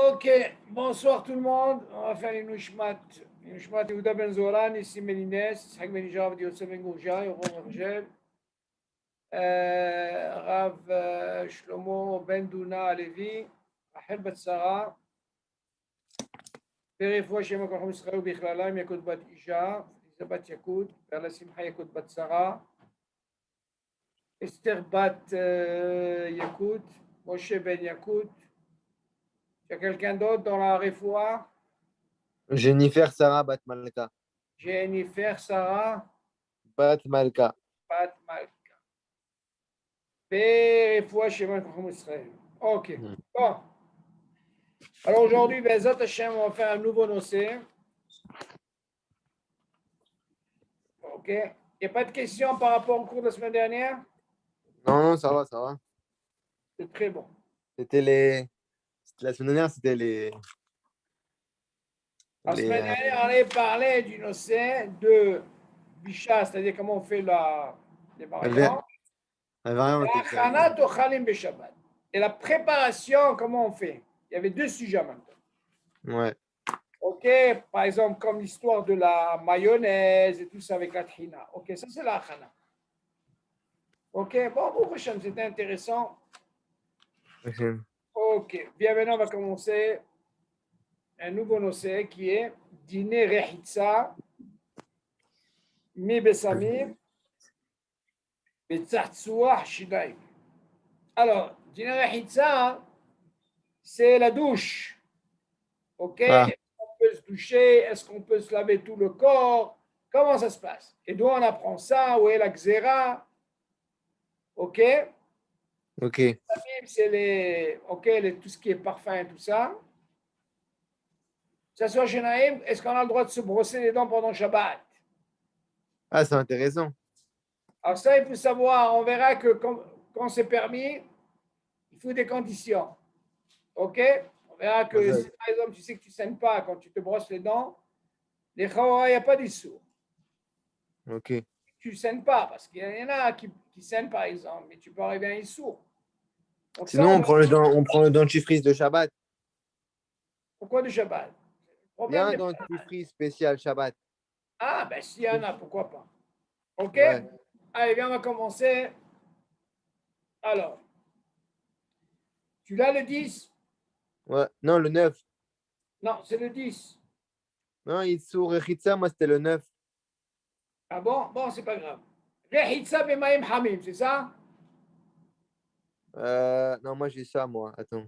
Ok, bonsoir tout le monde. On va faire les Nushmat. Nushmat Yehuda Ben Zoran, ici Mélines, Ishaq Ben Ijab, Yosef Ben Gourja, Yoron Argel, Rav Shlomo Ben Duna Alevi, Rachel Bat Sarah, Perefouach Shem HaKol Israël Bichlalam, Yakut Bat Isha, Lisa Bat Yakut, Perla Simcha Yakut Bat Sarah, Esther Bat Yakut, Moshe Ben Yakut. Il y a quelqu'un d'autre dans la Refoua? Jennifer Sarah Bat Malka. Jennifer Sarah Bat Malka. Bat Malka. Perefouach Shem HaKol Israël. Ok. Bon. Alors aujourd'hui, Bezat Hashem, on va faire un nouveau nossé. Ok. Il n'y a pas de questions par rapport au cours de la semaine dernière? Non, ça va, ça va. C'est très bon. La semaine dernière, c'était La semaine dernière, on avait parlé du nossé de Bisha, c'est-à-dire comment on fait les variantes. La variante. La Chanat au Chalim Beshabbat. Et la préparation, comment on fait? Il y avait deux sujets maintenant. Ouais. Ok, par exemple, comme l'histoire de la mayonnaise et tout ça avec la trina. Ok, ça c'est la Chana. Ok, bon, pour prochain, c'était intéressant. Ok, bien maintenant, on va commencer un nouveau nossé qui est dîner rechitza mi besamim betzatsuah shidaim. Alors, dîner rechitza, c'est la douche. Ok, Ah. est-ce qu'on peut se doucher? Est-ce qu'on peut se laver tout le corps? Comment ça se passe? Et d'où on apprend ça? Où est la xéra? Ok, Ok. c'est tout ce qui est parfum et tout ça. Ça soit chez Naïm, est-ce qu'on a le droit de se brosser les dents pendant Shabbat? Ah, c'est intéressant. Alors ça, il faut savoir, on verra que quand c'est permis, il faut des conditions. Ok? On verra que si par exemple tu sais que tu ne saignes pas quand tu te brosses les dents, les chawa, il n'y a pas d'issue. Ok. Tu ne saignes pas, parce qu'il y en a qui saignent par exemple, mais tu peux arriver à un issue. Sinon, on prend le dentifrice de Shabbat. Pourquoi du Shabbat? Il y a un dentifrice spécial Shabbat. Ah, ben s'il y en a, pourquoi pas? Ok? Ouais. Allez, viens, on va commencer. Alors, tu l'as le 10? Ouais. Non, le 9. Non, c'est le 10. Non, Itsur Rechitza, moi, c'était le 9. Ah bon? Bon, c'est pas grave. Rechitza b'mayim hamim, c'est ça? Non, moi, j'ai ça, moi. Attends.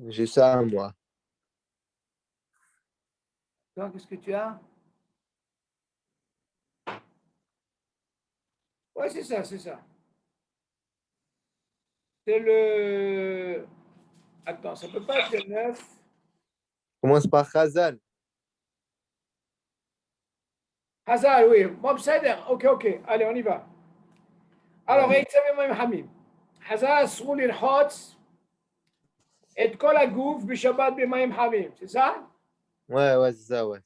J'ai ça, moi. Toi, qu'est-ce que tu as? Oui, c'est ça, c'est ça. C'est le... Attends, ça peut pas être le 9. Commence par Chazal. Hazal, oui. Bon, ok, ok. Allez, on y va. Alors, rechitza b'mayim hamim. Hazal אסרו לרחוץ את כל הגוף בשבת במים חמים, c'est ça? Ouais, c'est ça, ouais.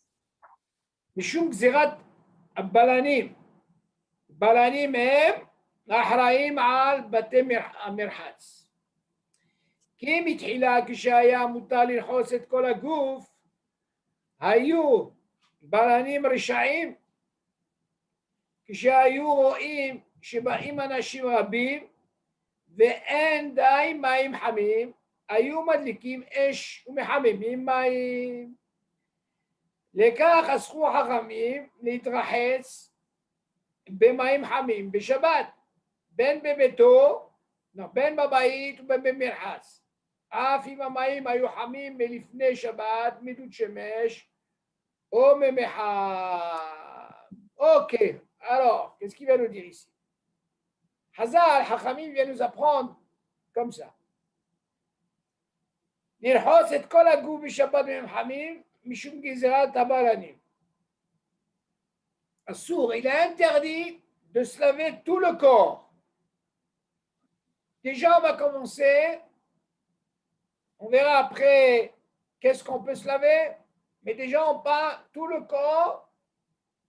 משום גזירת הבלנים. בלנים הם האחראים על בתי המרחץ. כי מתחילה כשהיה מותר לרחוץ את כל הגוף, היו בלנים רשעים, כשהיו רואים שבאים אנשים רבים ואין די מים חמים, היו מדליקים אש ומחממים מים. לכך אסרו חכמים להתרחץ במים חמים בשבת, בין בבית ובין במרחץ. אף אם המים היו חמים מלפני שבת, מדוד שמש או ממחר. Ok, alors, qu'est-ce qu'il va nous dire ici? Hazal, Hachamim vient nous apprendre comme ça. לרחוץ את כל הגוף בשבת במים חמים משום גזירת הבלנים. Assour, il est interdit de se laver tout le corps. Déjà, on va commencer. On verra après qu'est-ce qu'on peut se laver. Mais déjà, on parle tout le corps,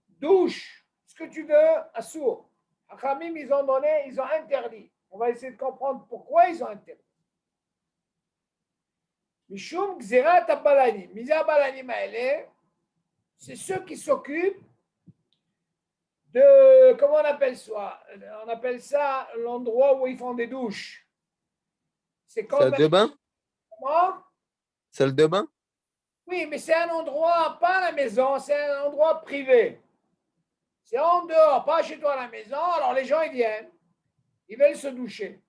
douche, ce que tu veux, Assour. Hachamim, ils ont interdit. On va essayer de comprendre pourquoi ils ont interdit. Mishum Gzerat Abalanim. Misa Abalanim Aele, c'est ceux qui s'occupent de, comment on appelle ça? On appelle ça l'endroit où ils font des douches. C'est Salle comme, de bain? comment? Salle de bain? Oui, mais c'est un endroit, pas à la maison, c'est un endroit privé. C'est en dehors, pas chez toi à la maison. Alors les gens, ils viennent, ils veulent se doucher.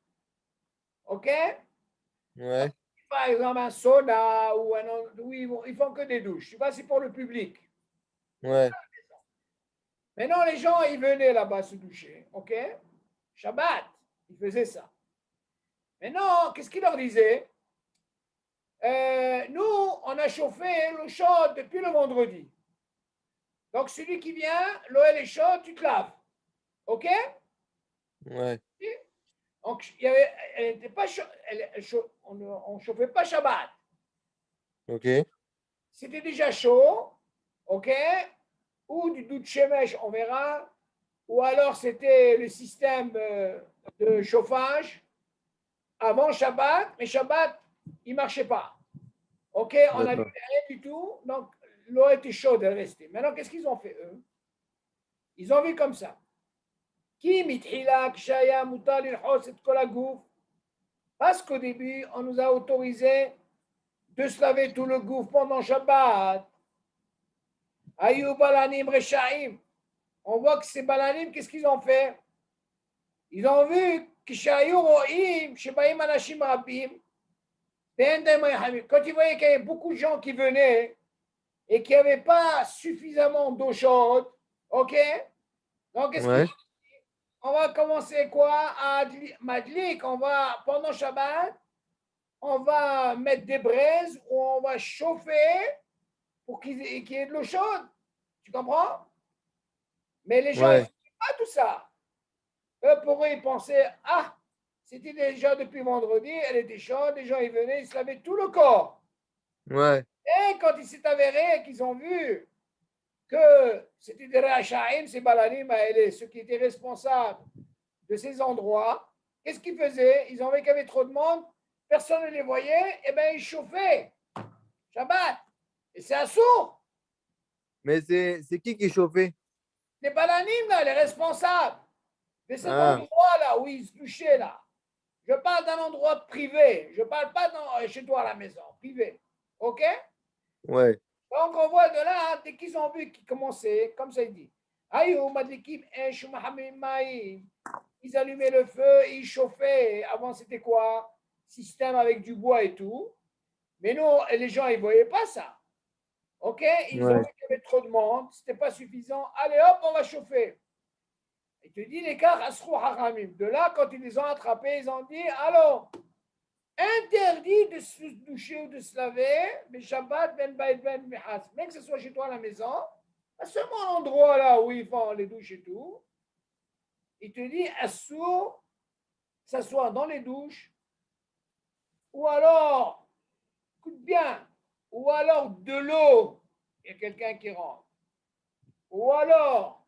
OK? Ouais. Par exemple, un sauna ou un endroit où ils font que des douches. Tu vois, c'est pour le public. Ouais. Maintenant, les gens, ils venaient là-bas se doucher. OK? Shabbat, ils faisaient ça. Maintenant, qu'est-ce qu'ils leur disaient? Nous, on a chauffé l'eau chaude depuis le vendredi. Donc, celui qui vient, l'eau elle est chaude, tu te laves. OK? Ouais. Donc, il y avait, elle était pas on ne chauffait pas Shabbat. Ok. C'était déjà chaud. OK? Ou du doute shemesh, on verra. Ou alors, c'était le système de chauffage avant Shabbat. Mais Shabbat, il ne marchait pas. OK? On n'a D'accord. rien du tout. Donc, l'eau était chaude, elle restait. Maintenant, qu'est-ce qu'ils ont fait, eux? Ils ont vu comme ça. Qui mitchila kshaya mutar lilchos et kol hagouf. Parce qu'au début, on nous a autorisé de se laver tout le gouffre pendant Shabbat. Ayu balanim reshaim. On voit que ces balanim, qu'est-ce qu'ils ont fait? Ils ont vu que shayu ro'im, shebaim anashim rabim. Quand ils voyaient qu'il y avait beaucoup de gens qui venaient et qu'il n'y avait pas suffisamment d'eau chaude, OK? Donc, qu'est-ce qu'ils Ouais. ont dit? On va commencer quoi? À Madlik, on va, pendant Shabbat, on va mettre des braises ou on va chauffer pour qu'il y ait de l'eau chaude. Tu comprends? Mais les gens, ils ne Ouais. font pas tout ça. Eux, pour eux, ils pensaient, ah, c'était déjà depuis vendredi, elle était chaude, les gens, ils venaient, ils se lavaient tout le corps. Ouais. Et quand il s'est avéré qu'ils ont vu que c'était des Rachaim, ces Balanim, ceux qui étaient responsables de ces endroits, qu'est-ce qu'ils faisaient? Ils ont vu qu'il y avait trop de monde, personne ne les voyait, et bien ils chauffaient. Shabbat. Et c'est assourd. Mais c'est qui chauffait? Les Balanim, là, les responsables de cet Ah, endroit-là où ils se touchaient, là. Je parle d'un endroit privé. Je ne parle pas chez toi à la maison, privé. OK? ouais. Donc, on voit de là, dès qu'ils ont vu qu'ils commençaient, comme ça il dit, ils allumaient le feu, ils chauffaient. Avant, c'était quoi? Système avec du bois et tout. Mais non, les gens, ils ne voyaient pas ça. OK? Ils ont Ouais. vu qu'il y avait trop de monde, ce n'était pas suffisant. Allez, hop, on va chauffer. Il te dit les cas, de là, quand ils les ont attrapés, ils ont dit, alors, interdit de se doucher ou de se laver, mais Shabbat, ben baïd, ben mihas, même que ce soit chez toi à la maison, pas seulement l'endroit là où ils font les douches et tout. Il te dit, assour, que ce soit dans les douches, ou alors, écoute bien, ou alors de l'eau, il y a quelqu'un qui rentre, ou alors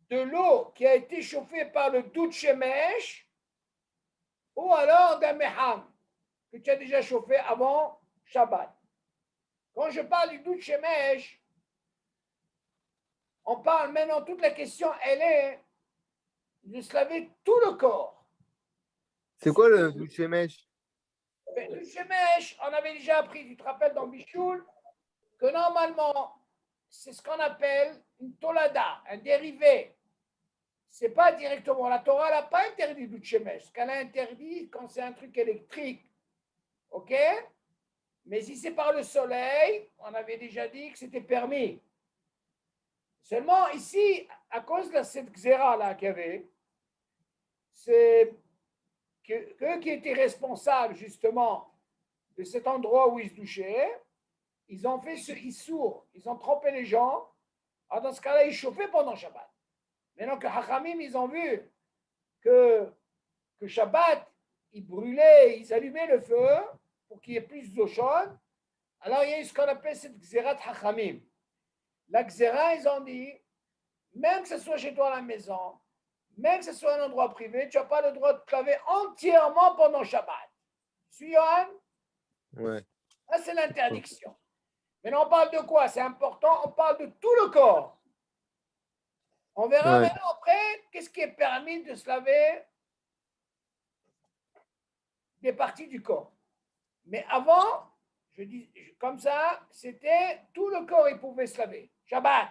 de l'eau qui a été chauffée par le doute shemesh, ou alors d'un meham, que tu as déjà chauffé avant Shabbat. Quand je parle du doute shemesh, on parle maintenant, toute la question, elle est de se laver tout le corps. C'est quoi le douche mèche? Le shemesh, on avait déjà appris, tu te rappelles dans Bichoul, que normalement, c'est ce qu'on appelle une tolada, un dérivé. C'est pas directement, la Torah n'a pas interdit le shemesh. Ce qu'elle a interdit quand c'est un truc électrique, ok? Mais si c'est par le soleil, on avait déjà dit que c'était permis. Seulement ici, à cause de cette xéra-là qu'il y avait, c'est qu'eux qui étaient responsables justement de cet endroit où ils se douchaient, ils ont fait ce issour, ils ont trompé les gens. Alors dans ce cas-là, ils chauffaient pendant Shabbat. Maintenant que Hachamim, ils ont vu que Shabbat, ils brûlaient, ils allumaient le feu pour qu'il y ait plus d'eau chaude. Alors il y a eu ce qu'on appelle cette xérat Hachamim. La xéra, ils ont dit, même que ce soit chez toi à la maison, même que ce soit un endroit privé, tu n'as pas le droit de te laver entièrement pendant Shabbat. Tu suis, Johan? Ouais. Ça, c'est l'interdiction. Maintenant, on parle de quoi? C'est important, on parle de tout le corps. On verra Ouais. maintenant après, qu'est-ce qui est permis de se laver des parties du corps. Mais avant, je dis comme ça, c'était tout le corps, il pouvait se laver. Shabbat.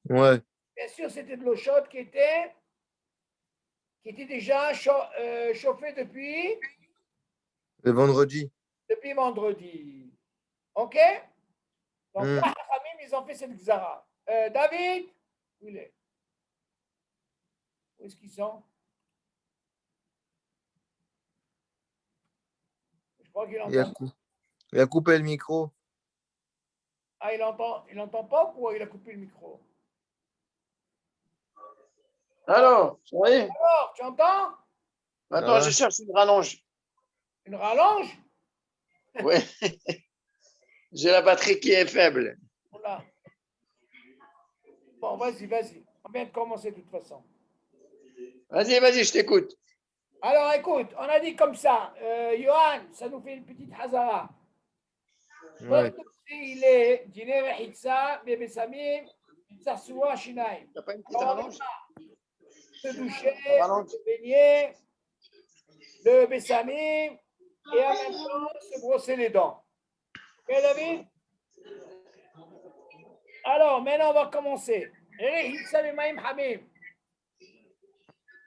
Ouais. Bien sûr, c'était de l'eau chaude qui était déjà chauffée depuis Le vendredi. vendredi. OK? Donc Hmm. là, Hamim, ils ont fait cette xara. David, où il est? Où est-ce qu'ils sont? Je crois qu'il Il a, entend. il a coupé le micro. Ah, il entend pas ou quoi? Il a coupé le micro? Alors, ça y est. Alors, tu entends? Maintenant, Ouais. je cherche une rallonge. Une rallonge? Oui. J'ai la batterie qui est faible. Voilà. Bon, vas-y. On vient de commencer de toute façon. Vas-y, vas-y, je t'écoute. Alors, écoute, on a dit comme ça. Johan, ça nous fait une petite hazara. Ouais. Il est dîner Hitsa, bébé Samim, Hitsa Soua, Shinaim. T'as pas une petite rallonge? Se doucher, Rallonge. se baigner, le Bessamim, et en même temps se brosser les dents. Ok, David? Alors, maintenant, on va commencer. Hitsa Bemaim Hamim.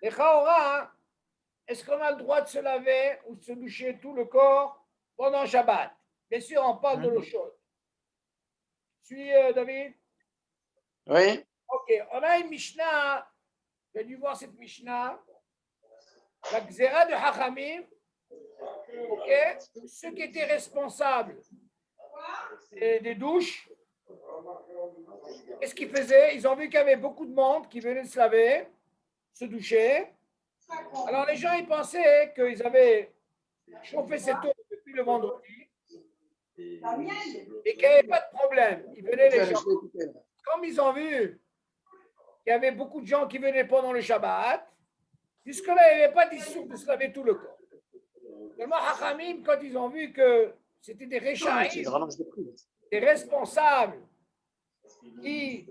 Les Chaora, est-ce qu'on a le droit de se laver ou de se doucher tout le corps pendant Shabbat? Bien sûr, on parle de l'eau chaude. Suis, David? Oui. Ok, on a une Mishnah. Tu as dû voir cette Mishnah. La Xéra de Hachamim. Ok, ceux qui étaient responsables des douches, qu'est-ce qu'ils faisaient? Ils ont vu qu'il y avait beaucoup de monde qui venait se laver, se doucher. Alors les gens, ils pensaient qu'ils avaient chauffé cette eau depuis le vendredi et qu'il n'y avait pas de problème. Ils venaient les gens. Comme ils ont vu qu'il y avait beaucoup de gens qui venaient pendant le Shabbat, jusque-là, il n'y avait pas d'issue de se laver tout le corps. Seulement, Hachamim, quand ils ont vu que c'était des réchaïs, des responsables qui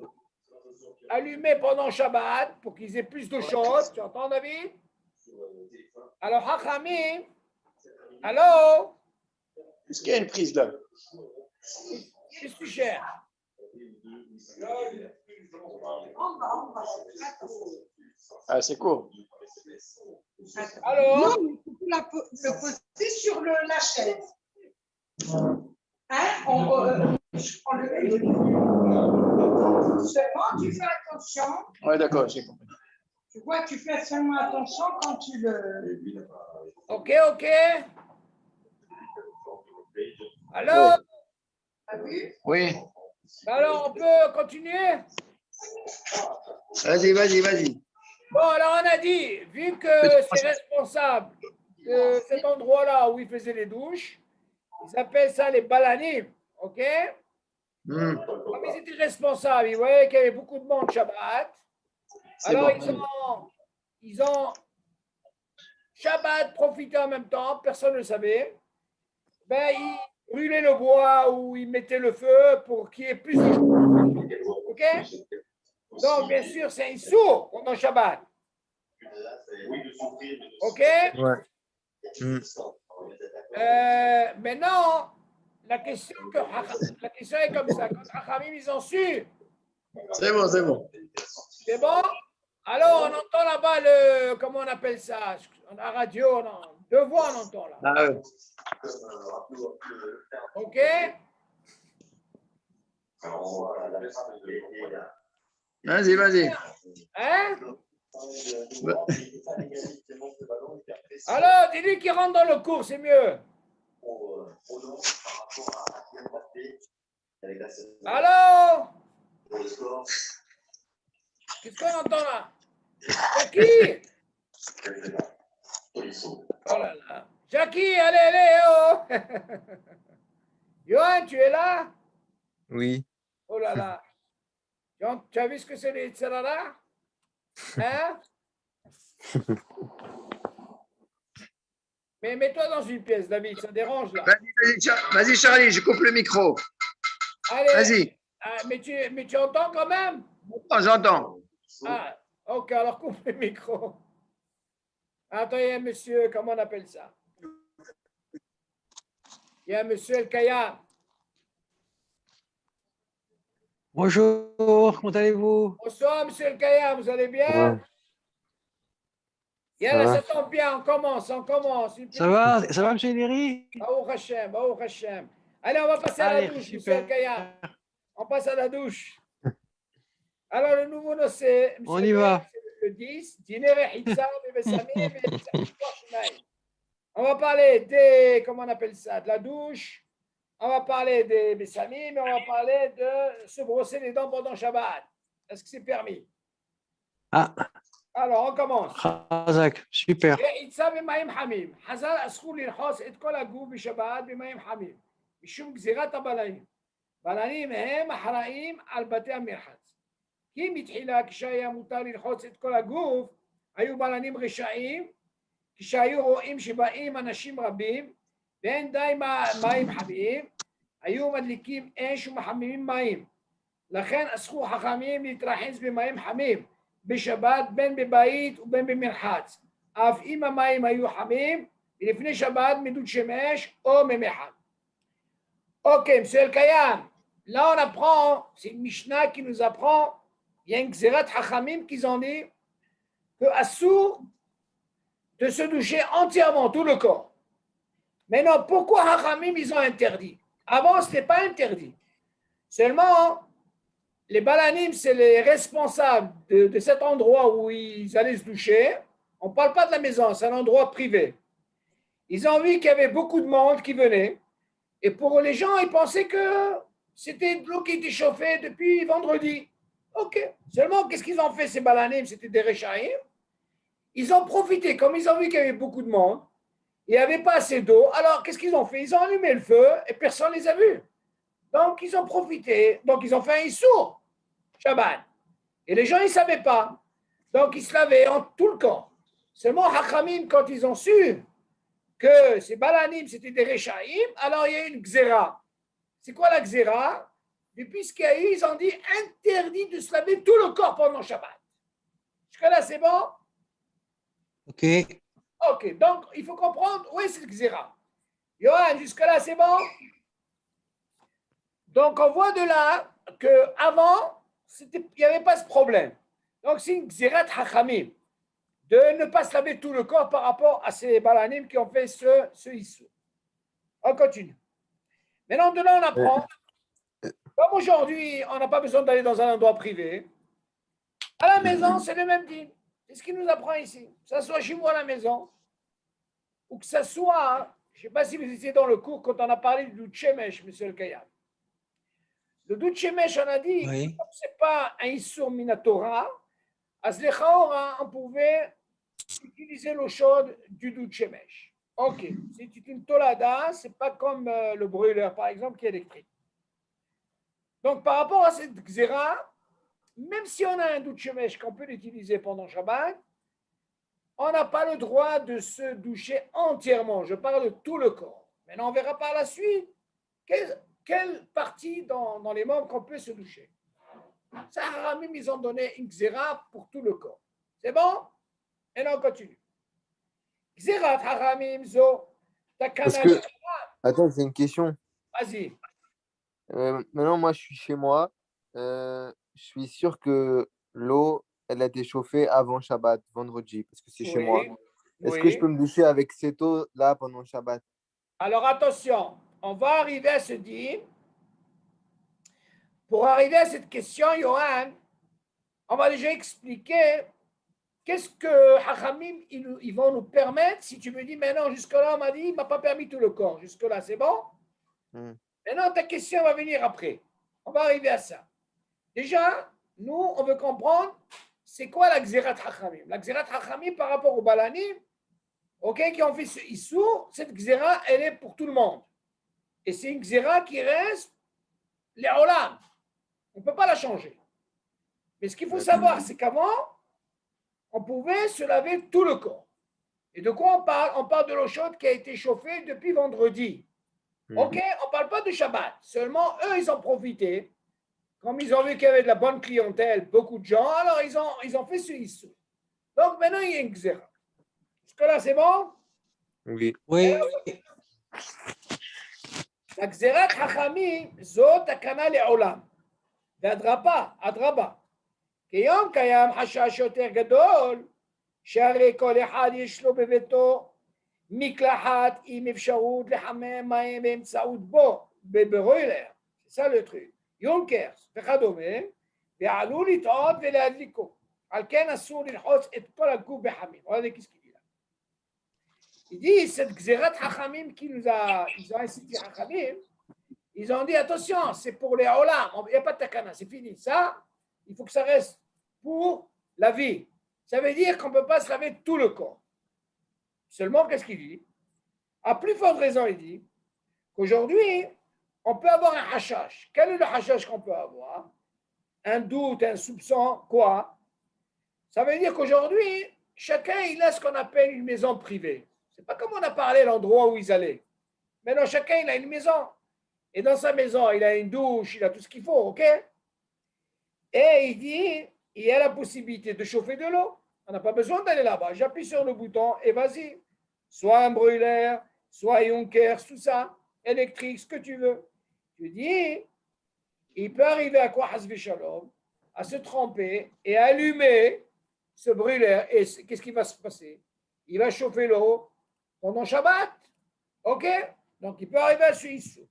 allumaient pendant Shabbat pour qu'ils aient plus de choses, tu entends, David? Alors, Hachamim, allô? Est-ce qu'il y a une prise là? Qu'est-ce que tu cherches? Ah, c'est court. Alors? Non, il faut le poser sur la chaise. Hein? On le seulement, tu fais attention. Oui, d'accord, j'ai compris. Tu vois, tu fais seulement attention quand tu le... Ok. Alors? T'as vu? Oui. Alors, on peut continuer? Vas-y. Bon, alors on a dit, vu que c'est responsable de cet endroit-là où ils faisaient les douches, ils appellent ça les balanim, ok? Comme ils étaient responsables, ils voyaient qu'il y avait beaucoup de monde Shabbat. Alors ils ont Shabbat profité en même temps, personne ne le savait. Ben, ils brûlaient le bois ou ils mettaient le feu pour qu'il y ait plus de choses. Ok? Donc, bien sûr, c'est un sourd pendant Shabbat. Ok? Ouais. Maintenant, la question est comme ça. Quand Hachamim, ils ont su, C'est bon. c'est bon? Alors, on entend là-bas comment on appelle ça? La radio, non. Deux voix, on entend là. Ah, ouais. Ok? Vas-y. Hein? Alors, dis-lui qu'il rentre dans le cours, c'est mieux. Allô? Qu'est-ce qu'on entend là? Jackie? Oh là là. Jackie, allez, oh! Johan, tu es là? Oui. Oh là là. Tu as vu ce que c'est les Tzarara? Hein? Mais mets-toi dans une pièce, David, ça dérange là. Vas-y, Charlie, je coupe le micro. Allez, Vas-y. mais tu entends quand même? J'entends. Ah, ok, alors coupe le micro. Attends, il y a un monsieur, comment on appelle ça? Il y a un monsieur El Kaya. Bonjour, comment allez-vous? Bonsoir, monsieur El Kaya, vous allez bien? Ça Yallah, va. ça tombe bien, on commence. Une Ça petite- va, monsieur Neri? Baruch Hashem, Baruch Hashem. Allez, on va passer à la Allez, douche, monsieur El super. Kaya. On passe à la douche. Alors, le nouveau nom, c'est On y va. le 10. On va parler des, comment on appelle ça, de la douche. On va parler des Bessamim, mais on va parler de se brosser les dents pendant Shabbat. Est-ce que c'est permis? Ah, Alors, on commence. Razak, super. רחיצה במים חמים. חז"ל אסרו לרחוץ את כל הגוף בשבת במים חמים, משום גזירת הבלנים. בלנים הם אחראים על בתי המרחץ. כי מתחילה כשהיה מותר לרחוץ את כל הגוף, היו בלנים רשעים, כשהיו רואים שבאים אנשים רבים, ואין די מים חמים, היו מדליקים אש ומחממים מים. לכן אסרו חכמים להתרחץ במים חמים בשבת בין בבית ובין במרחץ. אף אם המים היו חמים, ולפני שבת מדוד שמש או ממחם. Ok, monsieur El Kayam, là on apprend, c'est une Mishnah qui nous apprend, il y a une Xerat Hachamim qui ont dit que Assur de se doucher entièrement tout le corps. Maintenant, pourquoi Hachamim ils ont interdit? Avant, ce n'était pas interdit. Seulement, les balanim, c'est les responsables de cet endroit où ils allaient se doucher. On ne parle pas de la maison, c'est un endroit privé. Ils ont vu qu'il y avait beaucoup de monde qui venait. Et pour les gens, ils pensaient que c'était de l'eau qui était chauffée depuis vendredi. Ok. Seulement, qu'est-ce qu'ils ont fait, ces balanim? C'était des réchaïm. Ils ont profité, comme ils ont vu qu'il y avait beaucoup de monde, il n'y avait pas assez d'eau. Alors, qu'est-ce qu'ils ont fait? Ils ont allumé le feu et personne ne les a vus. Donc, ils ont profité. Donc, ils ont fait un issour, Shabbat. Et les gens, ils ne savaient pas. Donc, ils se lavaient en tout le corps. Seulement, Hachamim, quand ils ont su que ces balanim, c'était des réchaïm, alors il y a une xéra. C'est quoi la xéra? Depuis ce qu'il y a eu, ils ont dit interdit de se laver tout le corps pendant Shabbat. Jusque-là, c'est bon? Ok. Ok, donc il faut comprendre où est cette xéra. Johan, jusque-là, c'est bon? Donc, on voit de là qu'avant, il n'y avait pas ce problème. Donc, c'est une xérat hachamim de ne pas se laver tout le corps par rapport à ces balanim qui ont fait ce issou. On continue. Maintenant, de là, on apprend. Comme aujourd'hui, on n'a pas besoin d'aller dans un endroit privé. À la maison, c'est le même dîme. C'est ce qu'il nous apprend ici. Que ça soit chez moi à la maison, ou que ça soit, je ne sais pas si vous étiez dans le cours quand on a parlé du Tchemesh, monsieur le Kayam. Le doute Shemesh, on a dit, Oui. comme ce n'est pas un Issur Minatora, à Zlechaora, on pouvait utiliser l'eau chaude du doute Shemesh. Ok, c'est une tolada, ce n'est pas comme le brûleur, par exemple, qui est électrique. Donc, par rapport à cette xéra, même si on a un doute Shemesh qu'on peut l'utiliser pendant Shabbat, on n'a pas le droit de se doucher entièrement. Je parle de tout le corps. Maintenant, on verra par la suite quelle partie dans les membres qu'on peut se doucher. Ça, Haramim, ils ont donné une xéra pour tout le corps. C'est bon? Et là, on continue. Xérat Haramim zo takana. Parce que, attends, c'est une question. Vas-y. Maintenant, moi, je suis chez moi. Je suis sûr que l'eau, elle a été chauffée avant Shabbat, vendredi, parce que c'est chez moi. Est-ce que je peux me doucher avec cette eau-là pendant Shabbat? Alors, attention, on va arriver à se dire, pour arriver à cette question, Johan, on va déjà expliquer qu'est-ce que Hachamim, ils vont nous permettre. Si tu me dis maintenant, jusque-là, on m'a dit, il ne m'a pas permis tout le corps. Jusque-là, c'est bon? Maintenant, ta question va venir après. On va arriver à ça. Déjà, nous, on veut comprendre, c'est quoi la Xerat Hachamim? La Xerat Hachamim par rapport au Balanim, qui ont fait ce Issour, cette Xera, elle est pour tout le monde. Et c'est une Xera qui reste les Olam. On ne peut pas la changer. Mais ce qu'il faut savoir, c'est qu'avant, on pouvait se laver tout le corps. Et de quoi on parle? On parle de l'eau chaude qui a été chauffée depuis vendredi. Ok, on ne parle pas de Shabbat. Seulement, eux, ils ont profité. Comme ils ont vu qu'il y avait de la bonne clientèle, beaucoup de gens, alors ils ont fait ce issue. Donc maintenant, il y a une xéra. Jusque-là, c'est bon? Oui. Oui. La xérat hachamim, zot akana le'olam. אדרבה, כיום קיים חשש יותר גדול, שהרי כל אחד יש לו בביתו מקלחת עם אפשרות לחמם מים באמצעות בברוילר, זה ça le truc, יונקרס וכדומה, ועלול לטעות ולהדליקו, על כן אסור ללחוץ את כל הגוף בחמים. Regardez qu'est-ce qu'il dit là. Il dit cette גזירת חכמים qui nous a, ils ont incité חכמים, ils ont dit attention, c'est pour les olam, il n'y a pas de takana, c'est fini. Ça, il faut que ça reste pour la vie. Ça veut dire qu'on ne peut pas se laver tout le corps. Seulement, qu'est-ce qu'il dit? À plus forte raison, il dit qu'aujourd'hui, on peut avoir un hashash. Quel est le hashash qu'on peut avoir? Un doute, un soupçon, quoi? Ça veut dire qu'aujourd'hui, chacun, il a ce qu'on appelle une maison privée. Ce n'est pas comme on a parlé l'endroit où ils allaient. Maintenant, chacun, il a une maison. Et dans sa maison, il a une douche, il a tout ce qu'il faut, ok? Et il dit, il y a la possibilité de chauffer de l'eau. On n'a pas besoin d'aller là-bas. J'appuie sur le bouton et vas-y. Soit un brûleur, soit Junkers, tout ça, électrique, ce que tu veux. Je dis, il peut arriver à quoi, Hasbi Shalom, à se tremper et allumer ce brûleur. Et qu'est-ce qui va se passer? Il va chauffer l'eau pendant Shabbat. Ok? Donc, il peut arriver à ce issue.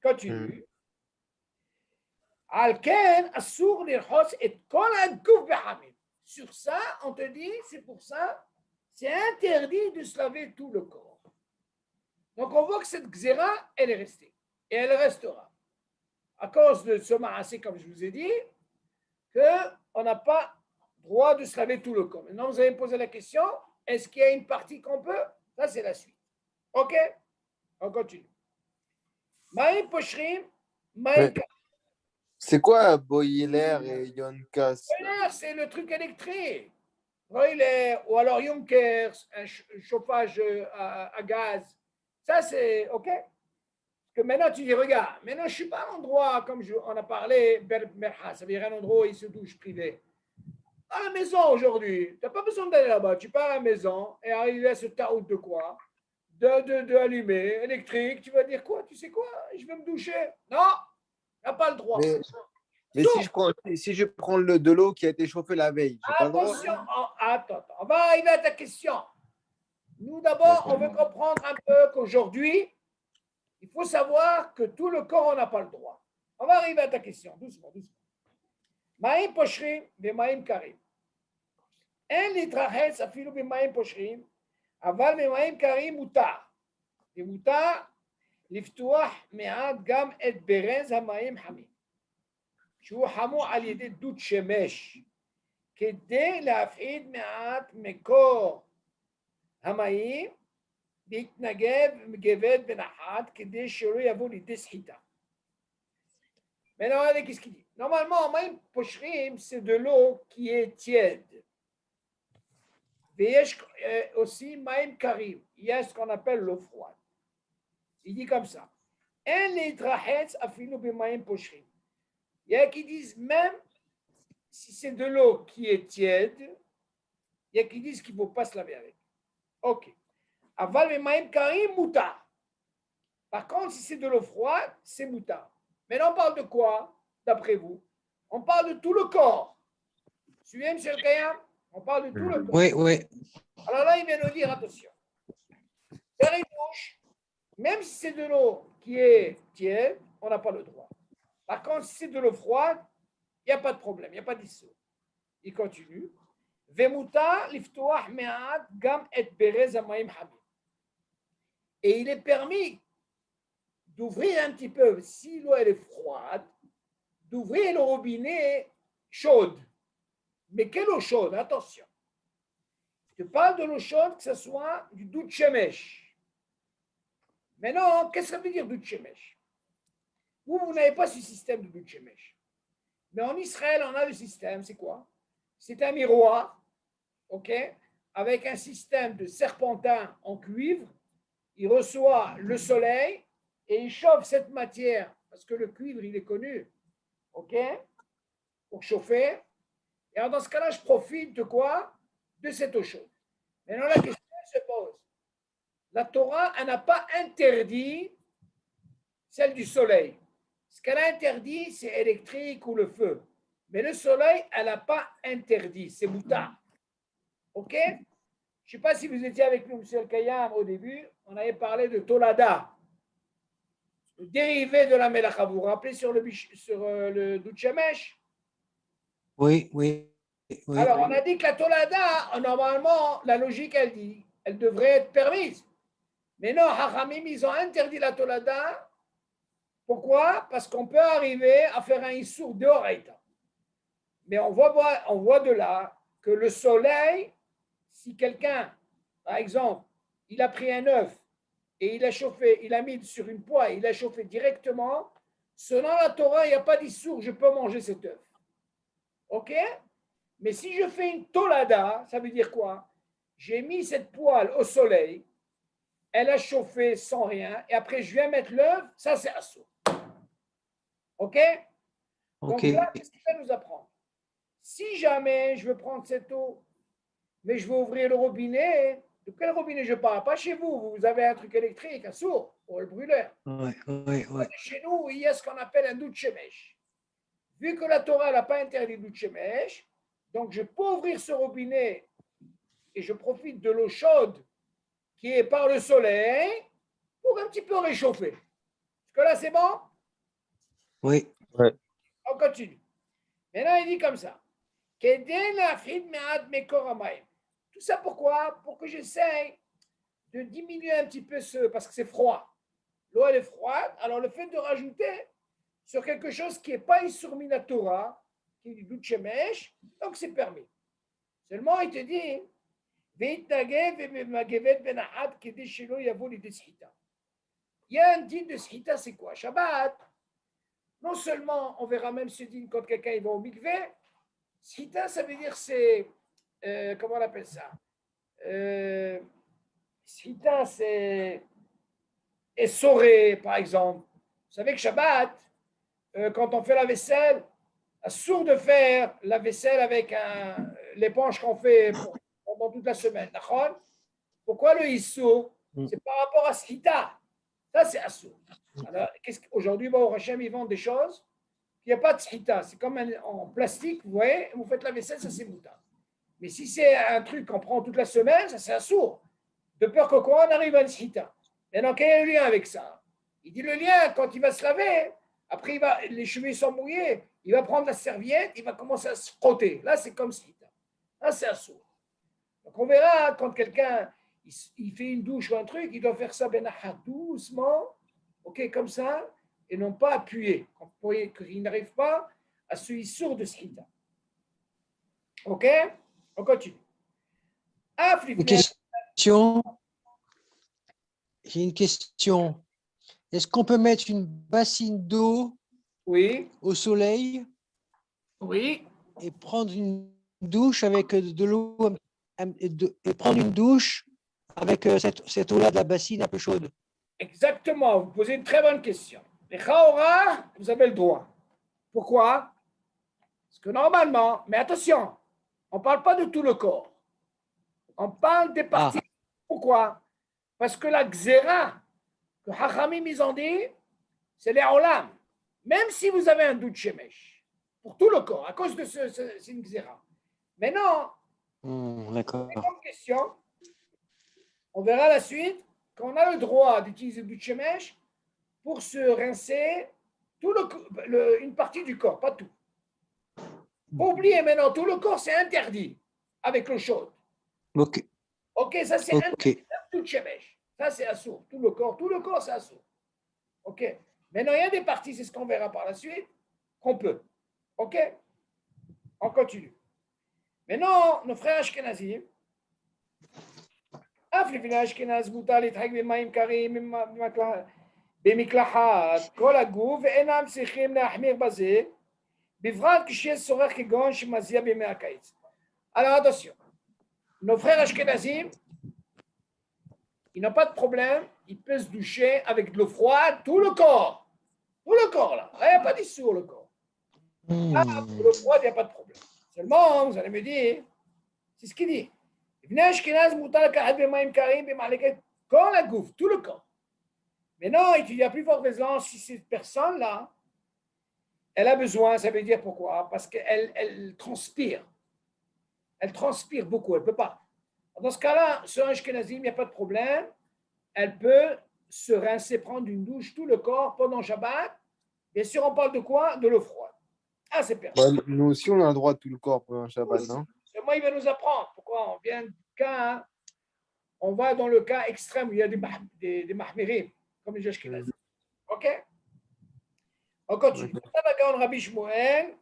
Continue. Alken assur lirchos et kol haguf behamim. Sur ça, on te dit, c'est pour ça, c'est interdit de se laver tout le corps. Donc on voit que cette xéra, elle est restée. Et elle restera. À cause de ce maassé, comme je vous ai dit, qu'on n'a pas droit de se laver tout le corps. Maintenant, vous allez me poser la question, est-ce qu'il y a une partie qu'on peut? Ça, c'est la suite. Ok? On continue. Maïm poshrim, maïm. C'est quoi boiler et Yonkas? Boiler, c'est le truc électrique. Boiler, ou alors Junkers, un chauffage à gaz. Ça, c'est OK? Parce que maintenant, tu dis, regarde, maintenant, je ne suis pas à un endroit, comme on a parlé, Berha, ça veut dire un endroit où il se douche privé. À la maison aujourd'hui, tu n'as pas besoin d'aller là-bas. Tu pars à la maison et arriver à ce taout de quoi? De allumer, électrique. Tu vas dire quoi? Tu sais quoi? Je vais me doucher. Non, tu n'as pas le droit. Mais si je prends de l'eau qui a été chauffée la veille, j'ai pas le droit? Attention, attends, on va arriver à ta question. Nous, d'abord, on veut comprendre un peu qu'aujourd'hui, il faut savoir que tout le corps, on n'a pas le droit. On va arriver à ta question, doucement, doucement. Maïm poshrim, maïm karim. En litrahetz afilu b'maïm poshrim, aval b'maïm karim mutar. ומותר לפתוח מעט גם את ברז המים חמים, שהוא חמור על ידי דוד שמש, כדי להפחית מעט מקור המים, להתנגב מגבת בנחת, כדי שלא יבוא לידי סחיטה. Maintenant, regardez qu'est-ce qu'il dit. Normalement, מים פושרים, c'est de l'eau qui est tiède. ויש aussi מים קרים. Il y a ce qu'on appelle l'eau froide. Il dit comme ça. En להתרחץ אפילו במים פושרים. Il y a qui disent même si c'est de l'eau qui est tiède, il y a qui disent qu'il ne faut pas se laver avec. Ok. Aval b'maim karim mutar. Par contre, si c'est de l'eau froide, c'est mutar. Maintenant, on parle de quoi, d'après vous? On parle de tout le corps. Suivez, M. Kayam? On parle de tout le corps. Oui, oui. Alors là, il vient nous dire, attention. Faire une douche, même si c'est de l'eau qui est tiède, on n'a pas le droit. Par contre, si c'est de l'eau froide, il n'y a pas de problème, il n'y a pas d'issue. Il continue. Vemuta liftoach me'at gam et berez hamayim hamim. Et il est permis d'ouvrir un petit peu, si l'eau elle est froide, d'ouvrir le robinet chaude. Mais quelle eau chaude? Attention. Je parle de l'eau chaude, que ce soit du dout shemesh. Maintenant, qu'est-ce que ça veut dire dout shemesh? Vous n'avez pas ce système de dout shemesh. Mais en Israël, on a le système, c'est quoi? C'est un miroir, ok? avec un système de serpentin en cuivre, il reçoit le soleil et il chauffe cette matière, parce que le cuivre, il est connu, ok, pour chauffer. Et alors, dans ce cas-là, je profite de quoi? De cette eau chaude. Maintenant, la question se pose. La Torah, elle n'a pas interdit celle du soleil. Ce qu'elle a interdit, c'est électrique ou le feu. Mais le soleil, elle n'a pas interdit. C'est moutard. OK? Je ne sais pas si vous étiez avec nous, M. El-Kayam, au début. On avait parlé de Tolada, le dérivé de la Melacha. Vous vous rappelez sur le Douchemesh? Oui, oui, oui. Alors, on a dit que la Tolada, normalement, la logique, elle dit, elle devrait être permise. Mais non, Hachamim, ils ont interdit la Tolada. Pourquoi? Parce qu'on peut arriver à faire un issour de Horaïta. Mais on voit de là que le soleil, si quelqu'un, par exemple, il a pris un œuf et il a chauffé, il a mis sur une poêle, il a chauffé directement, selon la Torah, il n'y a pas d'issour, je peux manger cet œuf. OK? Mais si je fais une tolada, ça veut dire quoi? J'ai mis cette poêle au soleil, elle a chauffé sans rien, et après je viens mettre l'œuf, ça c'est assour. OK? Donc Ok. là, qu'est-ce qu'il va nous apprendre? Si jamais je veux prendre cette eau, mais je veux ouvrir le robinet, de quel robinet je parle? Pas chez vous, vous avez un truc électrique, un sourd, pour le brûleur. Oui. Chez nous, il y a ce qu'on appelle un douche-mèche. Vu que la Torah n'a pas interdit le douche-mèche, donc je peux ouvrir ce robinet et je profite de l'eau chaude qui est par le soleil pour un petit peu réchauffer. Est-ce que là, c'est bon? Oui. On continue. Maintenant, il dit comme ça. Tout ça pourquoi? Pour que j'essaye de diminuer un petit peu parce que c'est froid. L'eau, elle est froide. Alors, le fait de rajouter sur quelque chose qui n'est pas Issur Minatora, qui est du Douchemesh, donc c'est permis. Seulement, il te dit, il y a un din de Shita, c'est quoi? Shabbat. Non seulement, on verra même ce din quand quelqu'un va au mikveh, Shita, ça veut dire c'est, comment on appelle ça? Shita, c'est essoré, par exemple. Vous savez que Shabbat, quand on fait la vaisselle, assour de faire la vaisselle avec l'éponge qu'on fait pendant toute la semaine. D'accord? Pourquoi le issour? C'est par rapport à Shita. Ça, c'est assour. Alors, aujourd'hui, au Hachem, ils vendent des choses. Il n'y a pas de shita, c'est comme en plastique, vous voyez, vous faites la vaisselle, ça c'est moutarde. Mais si c'est un truc qu'on prend toute la semaine, ça c'est un sourd. De peur que quoi, on arrive à une shita. Maintenant, quel est le lien avec ça? Il dit le lien, quand il va se laver, après les cheveux sont mouillés, il va prendre la serviette, il va commencer à se frotter. Là, c'est comme shita. Là, c'est un sourd. Donc on verra quand quelqu'un il fait une douche ou un truc, il doit faire ça doucement, ok, comme ça, et non pas appuyer. Vous voyez qu'il n'arrive pas à ce issour de Shita. Ok? On continue. Une question. J'ai une question. Est-ce qu'on peut mettre une bassine d'eau Oui. au soleil Oui. et prendre une douche avec de l'eau et prendre une douche avec cette eau-là de la bassine un peu chaude? Exactement. Vous posez une très bonne question. Les Chaora, vous avez le droit. Pourquoi? Parce que normalement, mais attention, on ne parle pas de tout le corps. On parle des parties. Pourquoi? Parce que la xéra, que Hachamim ils ont dit, c'est les olam. Même si vous avez un doute shemesh, pour tout le corps, à cause de c'est une xéra. Mais non, D'accord. comme question, on verra la suite, qu'on a le droit d'utiliser le doute shemesh pour se rincer tout une partie du corps, pas tout. Oubliez maintenant, tout le corps, c'est interdit avec l'eau chaude. Ok. Ok, ça c'est interdit. Tout shemesh. Ça c'est assourd. Tout le corps, c'est assourd. Ok. Maintenant, il y a des parties, c'est ce qu'on verra par la suite, qu'on peut. Ok. On continue. Maintenant, nos frères Ashkenazim, אף לפני האשכנז מותר להתחייב במים קרים במקלחת כל הגוף ואינם צריכים להחמיר בזה, בפרט כשיש צורך כגון שמזיע בימי הקיץ. Alors attention, nos frères Ashkenazim, ils n'ont pas de problème, ils peuvent se doucher avec de l'eau froide, tout le corps. Tout le corps, là. Il n'y a pas d'issue, le corps. Ah, pour l'eau froide, il n'y a pas de problème. Seulement, vous allez me dire, c'est ce qu'il dit. Quand la gouffre, tout le corps. Mais non, il y a plus fort raison si cette personne-là, elle a besoin, ça veut dire pourquoi? Parce qu'elle transpire. Elle transpire beaucoup, elle ne peut pas. Dans ce cas-là, sur un Ashkenazim, il n'y a pas de problème. Elle peut se rincer, prendre une douche, tout le corps pendant Shabbat. Bien sûr, on parle de quoi? De l'eau froide. Ah, c'est permis. Nous aussi, on a le droit de tout le corps pendant Shabbat, non? Moi, il va nous apprendre. Pourquoi? On vient du cas, on va dans le cas extrême où il y a des mahmirim, comme les Ashkenazim. OK? On continue. Rabbi Shmuel,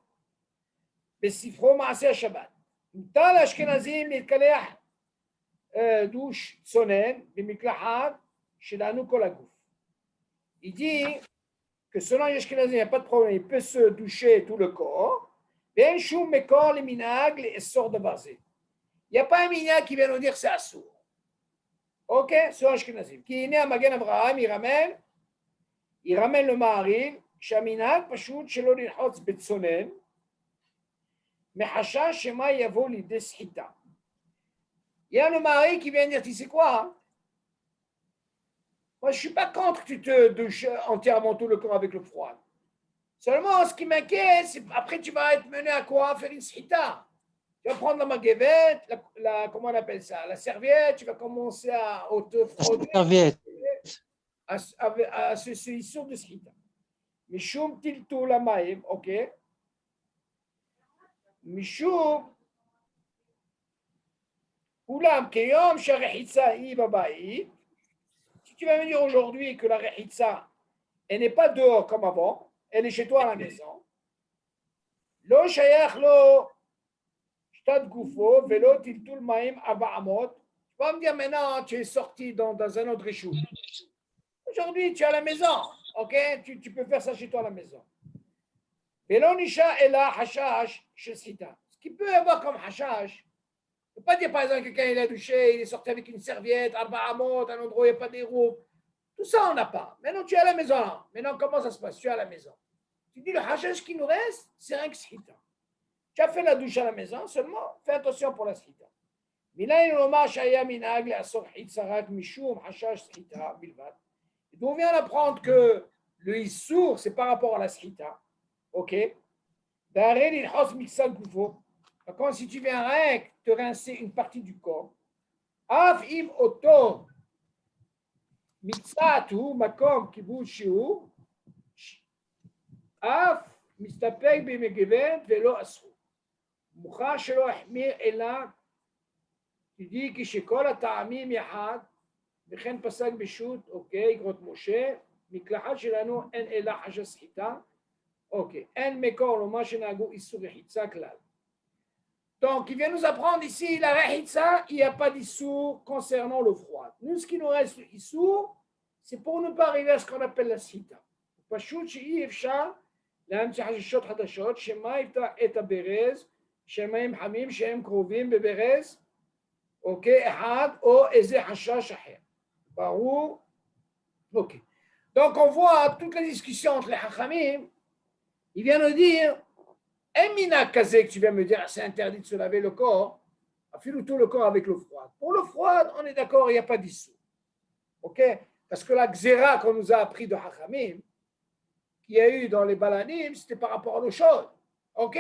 בספרו מעשה השבת. מותר לאשכנזים להתקלח דוש צונן במקלחת שלנו כל הגוף. Il dit que selon les Ashkenazim, il n'y a pas de problème, il peut se doucher tout le corps. ואין שום מקור למנהג לאסור דבר זה. Il n'y a pas un minhag qui vient nous dire que c'est assour. Ok, selon les Ashkenazim. כי הנה המגן אברהם ירמל le Maharil, שהמנהג פשוט שלא ללחוץ בצונן, מחשש שמא יבוא לידי סחיטה. Il y a le mari qui vient dire, tu sais quoi? Moi, je ne suis pas contre que tu te douches entièrement tout le corps avec l'eau froide. Seulement, ce qui m'inquiète, c'est après tu vas être mené à quoi? Faire une skhita. Tu vas prendre la magévette, comment on appelle ça? La serviette, tu vas commencer à te frotter. À ce issue de skhita. Mishum tiltu la maïm, ok? Mishum. Si tu vas me dire aujourd'hui que la rechitza, elle n'est pas dehors comme avant, elle est chez toi à la maison. Lo shayach lo shtat gufo velo tiltul maim aba'amot. Tu vas me dire maintenant, tu es sorti dans un autre réchou. Aujourd'hui, tu es à la maison, ok? Tu peux faire ça chez toi à la maison. Velo nisha ela hashash shesita. Ce qui peut y avoir comme hashash. Il ne faut pas dire, par exemple, que quelqu'un il a douché, il est sorti avec une serviette, un endroit où il n'y a pas des roues. Tout ça, on n'a pas. Maintenant, tu es à la maison. Maintenant, comment ça se passe? Tu es à la maison. Tu dis, le hashash qui nous reste, c'est un schita. Tu as fait la douche à la maison, seulement, fais attention pour la schita. Et d'où vient d'apprendre que le issour, c'est par rapport à la schita. OK? Quand si tu viens rien te rincer une partie du corps, af im oto mitzatu makom kibushu af mistapek b'megevet velo asru. Mukha shelo ahmir ela tu dis que chez kol ha'ta'amim yahad וכן פסק בשו"ת, אוקיי, אגרות משה, מקלחת שלנו אין אלא חשש סחיטה, אוקיי, אין מקור לומר שנהגו איסור רחיצה כלל. Donc, il vient nous apprendre ici, la rechitza, il n'y a pas d'issour concernant l'eau froide. Nous, ce qui nous reste issour, c'est pour ne pas arriver à ce qu'on appelle la sita. פשוט שאי אפשר להמציא חששות חדשות, שמה את הברז, שמים חמים שהם קרובים בברז, אוקיי, אחד, או איזה חשש אחר. ברור? אוקיי. Donc, on voit toute la discussion entre les hachamim, il vient nous dire, un minhag kazé que tu viens me dire, c'est interdit de se laver le corps, affiler tout le corps avec l'eau froide. Pour l'eau froide, on est d'accord, il n'y a pas d'issue. Ok? Parce que la xéra qu'on nous a appris de Hachamim, qu'il y a eu dans les balanim, c'était par rapport à l'eau chaude. Ok?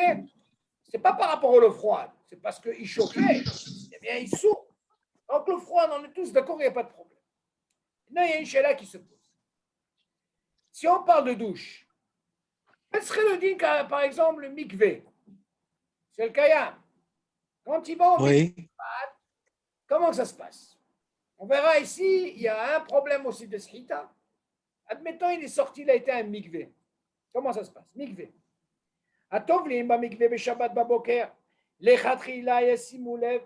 C'est pas par rapport à l'eau froide, c'est parce qu'il chauffait, eh bien il souffre. Donc l'eau froide, on est tous d'accord, il n'y a pas de problème. Maintenant, il y a une chéla qui se pose. Si on parle de douche, quel serait le din, par exemple, le mikvé? C'est le kayam. Quand il va au mikvé, comment ça se passe? On verra ici, il y a un problème aussi de shita. Admettons, il est sorti, il a été un mikvé. Comment ça se passe? Mikvé. הטובלים במקווה בשבת בבוקר, לכתחילה ישימו לב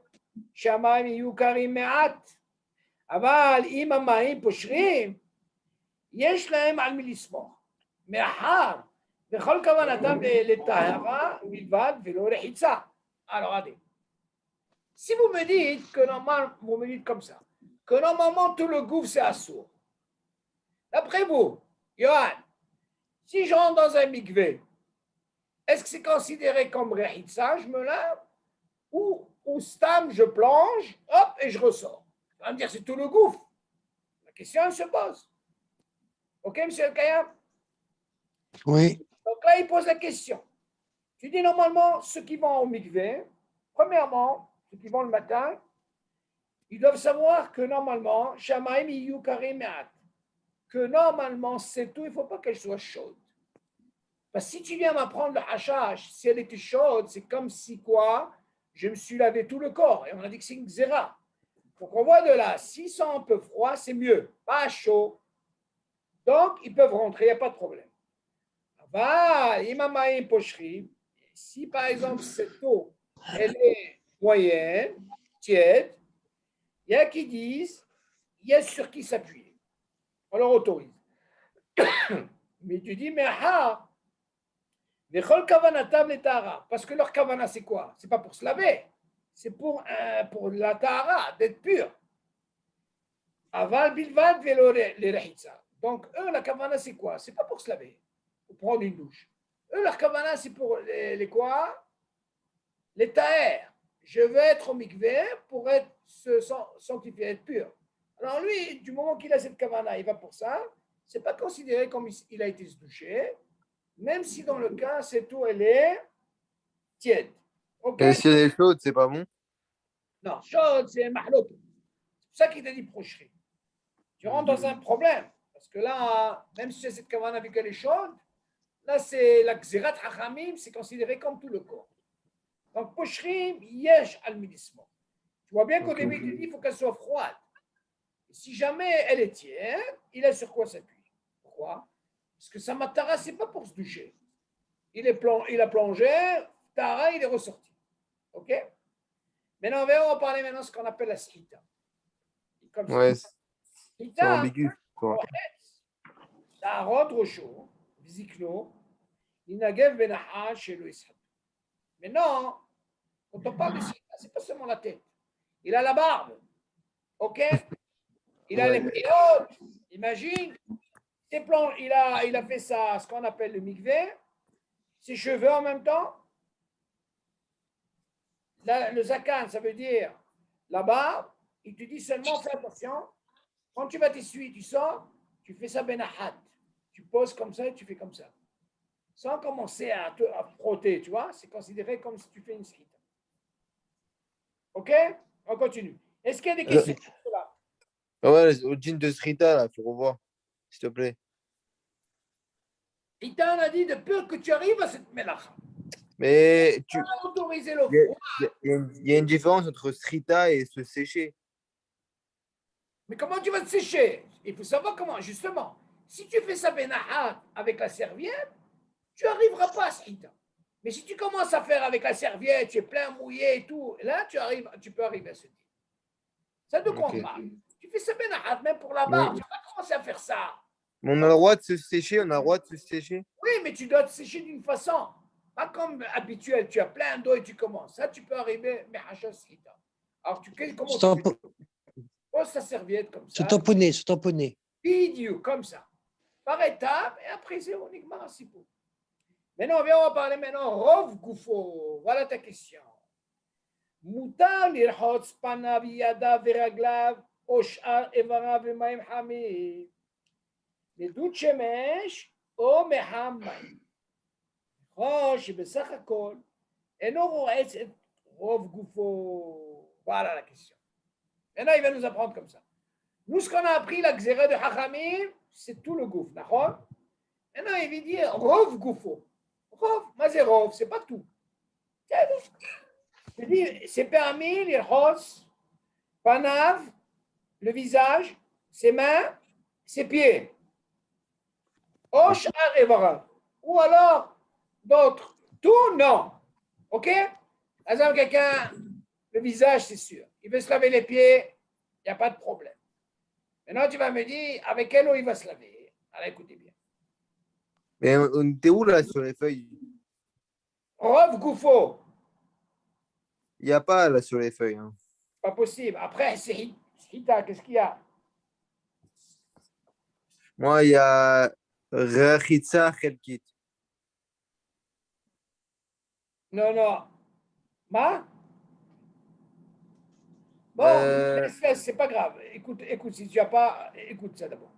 שהמים יהיו קרים מעט, אבל אם המים פושרים, יש להם על מי לסמוך. מאחר וכל כוונתם לטהרה בלבד ולא רחיצה. Alors, regardez. Si vous me dites que normalement, vous me dites comme ça, que normalement tout le gouffre c'est assourd. D'après vous, Johan, si je rentre dans un mikvé, est-ce que c'est considéré comme rehitsa, je me lave, ou stam, je plonge, hop, et je ressors? On va me dire c'est tout le gouffre. La question elle se pose. Ok, monsieur Kayam? Oui. Donc là, il pose la question. Tu dis normalement, ceux qui vont au mikvé, premièrement, ceux qui vont le matin, ils doivent savoir que normalement, Shamaim Iyu Karimat, que normalement, c'est tout, il ne faut pas qu'elle soit chaude. Parce que si tu viens m'apprendre le hashash, si elle était chaude, c'est comme si quoi, je me suis lavé tout le corps. Et on a dit que c'est une xéra. Donc on voit de là, s'ils sont un peu froids, c'est mieux, pas chaud. Donc, ils peuvent rentrer, il n'y a pas de problème. Imamaim Pochri, si par exemple cette eau, elle est moyenne, tiède, il y a qui disent, il y a sur qui s'appuyer. On leur autorise. Mais tu dis, mais parce que leur kavana, c'est quoi? C'est pas pour se laver, c'est pour la tahara, d'être pur. Aval bilvad velo les rehitza. Donc, eux, la kavana, c'est quoi? C'est pas pour se laver, pour prendre une douche. Eux, leur kavana, c'est pour les quoi? Les taher. Je veux être au mikvé pour être sanctifié, être pur. Alors lui, du moment qu'il a cette kavana, il va pour ça. C'est pas considéré comme il a été se doucher, même si dans le cas, cette eau, elle est tiède. Ok? Et si elle est chaude, c'est pas bon? Non, chaude, c'est mahlouk. C'est pour ça qu'il t'a dit procherie. Tu rentres dans un problème. Parce que là, même si c'est cette kavana vu qu'elle est chaude, là, c'est la xérat hachamim, c'est considéré comme tout le corps. Donc, pocherim, yesh al midismo. Tu vois bien qu'au début, il dit il faut qu'elle soit froide. Et si jamais elle est tiède, il a sur quoi s'appuyer. Pourquoi? Parce que sa matara, ce n'est pas pour se doucher. Il a plongé, Tara, il est ressorti. OK? Maintenant, on va parler maintenant de ce qu'on appelle la shlita. Comme ça. Ouais, c'est Shlita, ambigu. Quoi. Ta'arod Rosho, Vizikno, Inagev Benaha, chez le Israël. Maintenant, quand on parle de shlita, ce n'est pas seulement la tête. Il a la barbe. OK? Il a les périodes. Imagine, il a fait ça, ce qu'on appelle le mikvé, ses cheveux en même temps. Le zakan, ça veut dire la barbe. Il te dit seulement, fais attention, quand tu vas t'essuyer, tu sors, tu fais ça benahat. Tu poses comme ça et tu fais comme ça. Sans commencer à frotter, tu vois, c'est considéré comme si tu fais une shrita. OK? On continue. Est-ce qu'il y a des questions sur cela? Ouais, au jean de Srita, là, faut revoir, s'il te plaît. Ita, on a dit de peur que tu arrives à cette mélacha. Mais On a autorisé le il froid. y a une différence entre Srita et se sécher. Mais comment tu vas te sécher? Il faut savoir comment, justement. Si tu fais ça benahat avec la serviette, tu n'arriveras pas à shrita. Mais si tu commences à faire avec la serviette, tu es plein mouillé et tout, là, tu peux arriver à ce type. Ça ne compte pas. Tu fais ça benahat, même pour la barbe, tu vas pas commencer à faire ça. Mais on a le droit de se sécher, on a le droit de se sécher. Oui, mais tu dois te sécher d'une façon, pas comme habituel. Tu as plein d'eau et tu commences. Ça, tu peux arriver, mais à shrita. Alors, comment tu fais? Pose ta serviette comme ça. Se tamponner. Idiot, comme ça. Par étapes, et après, c'est uniquement un sipou. Maintenant, on va parler maintenant. Rov Goufo, voilà ta question. Moutar lirhotz panav yada veraglav oshar evara v'mayim hamim. לדוד שמש או מחם מים. ככל שבסך הכל אינו רועץ את רוב גופו. Voilà la question. Maintenant, il va nous apprendre comme ça. Nous, ce qu'on a appris, la xéra de Hachamim, c'est tout le gouffre, d'accord? Maintenant, il veut dire rov goufo. Rov, mais c'est rov, c'est pas tout. Je dis, c'est permis, les hos, panav, le visage, ses mains, ses pieds. Osh arevara. Ou alors, d'autres. Tout, non. OK? Par exemple, quelqu'un, le visage, c'est sûr. Il veut se laver les pieds, il n'y a pas de problème. Maintenant, tu vas me dire, avec quelle eau il va se laver? Alors, écoutez bien. Mais on était où là sur les feuilles? Rov Goufo. Il n'y a pas là sur les feuilles. Hein. Pas possible. Après, c'est Hita, qu'est-ce qu'il y a? Moi, il y a Rachitsa Khelkit. Non, non. Ma? Bon, Euh, laisse, c'est pas grave. Écoute, si tu n'as pas, écoute ça d'abord.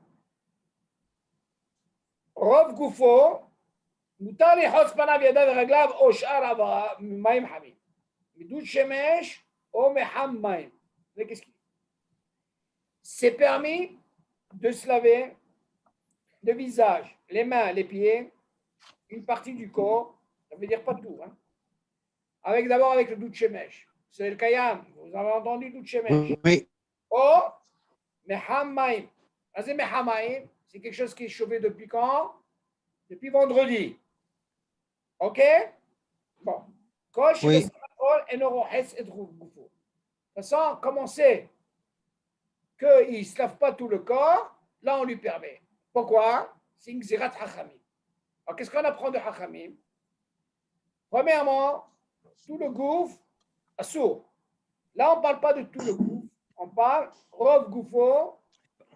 רוב גופו מותר לחוץ פניו ידיו ורגליו או שאר מים חמים, מדוד שמש או מחם מים. C'est permis de se laver le visage, les mains, les pieds, une partie du corps, ça veut dire pas tout, hein. D'abord avec le doud shemesh. C'est le kayam, vous avez entendu doud shemesh. Oui. Oh, meham maim. Meham maim, c'est quelque chose qui est chauffé depuis quand? Depuis vendredi. OK? Bon. Oui. De toute façon, comme on sait qu'il ne se lave pas tout le corps, là on lui permet. Pourquoi? C'est une Gzirat Hachamim. Alors qu'est-ce qu'on apprend de Hachamim? Premièrement, tout le gouffre, assour. Là on ne parle pas de tout le gouffre, on parle Rov Goufo.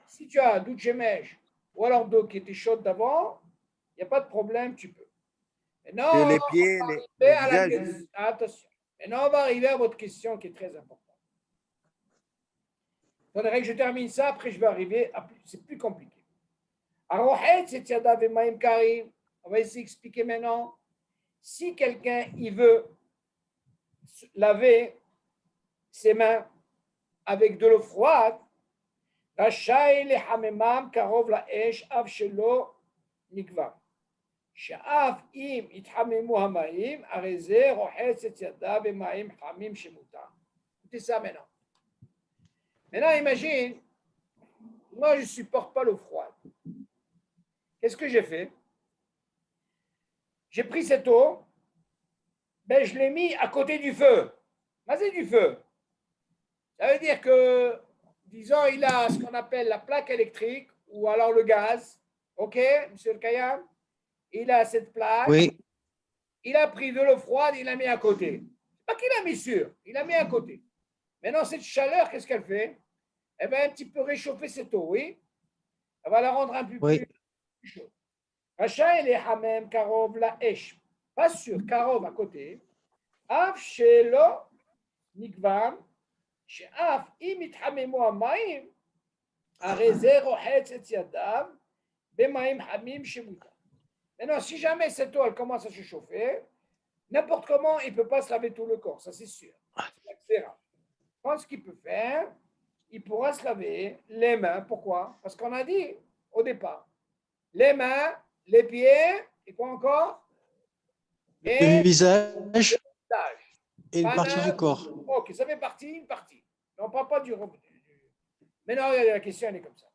Si tu as doud shemesh ou alors d'eau qui était chaude d'avant, il n'y a pas de problème, tu peux. Maintenant, et les pieds, le visage. attention. Maintenant, on va arriver à votre question qui est très importante. Il faudrait que je termine ça, après je vais arriver à c'est plus compliqué. On va essayer d'expliquer maintenant. Si quelqu'un il veut laver ses mains avec de l'eau froide, רשאי לחממם קרוב לאש אף שלא נקבע. שאף אם יתחממו המים, הרי זה רוחץ את ידיו במים חמים שמותר. Écoutez ça maintenant. Maintenant, imagine, moi je ne supporte pas l'eau froide. Qu'est-ce que j'ai fait? J'ai pris cette eau, ben je l'ai mis à côté du feu. Mais c'est du feu. Ça veut dire que, disons, il a ce qu'on appelle la plaque électrique ou alors le gaz. OK, monsieur le Kayam? Il a cette plaque. Oui. Il a pris de l'eau froide, il l'a mis à côté. Pas qu'il a mis sur, il l'a mis à côté. Maintenant, cette chaleur, qu'est-ce qu'elle fait? Elle va un petit peu réchauffer cette eau, oui? Elle va la rendre un peu plus chaude. Rachel et Hamem, Karov, la Esh. Pas sur, Karov à côté. Af Shelo, Nikvam, Sheaf, Imit Hamemo Amaim, Areze, Rohetz et Yadav, Bemaim Hamim, Shemuta. Maintenant, si jamais cette eau elle commence à se chauffer, n'importe comment, il ne peut pas se laver tout le corps, ça c'est sûr. C'est rare. Quand ce qu'il peut faire, il pourra se laver les mains. Pourquoi? Parce qu'on a dit au départ, les mains, les pieds, et quoi encore? Et le visage et une partie du corps. Ok, ça fait une partie. Mais on ne parle pas du... Maintenant, la question, elle est comme ça.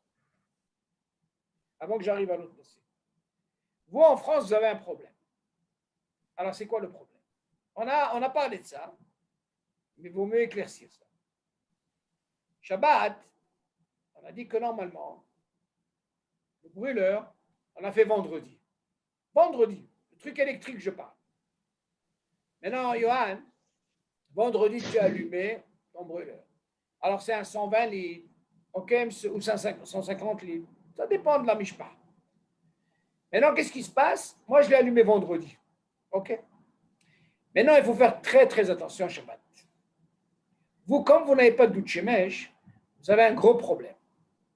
Avant que j'arrive à l'autre dossier. Vous, en France, vous avez un problème. Alors, c'est quoi le problème? On a parlé de ça, mais il vaut mieux éclaircir ça. Shabbat, on a dit que normalement, le brûleur, on a fait vendredi. Vendredi, le truc électrique, je parle. Maintenant, Johan, vendredi, tu as allumé ton brûleur. Alors, c'est un 120 litres, ok, ou 150 litres. Ça dépend de la mishpah. Maintenant, qu'est-ce qui se passe? Moi, je l'ai allumé vendredi. OK? Maintenant, il faut faire très, très attention à Shabbat. Vous, comme vous n'avez pas de doud shemesh, vous avez un gros problème.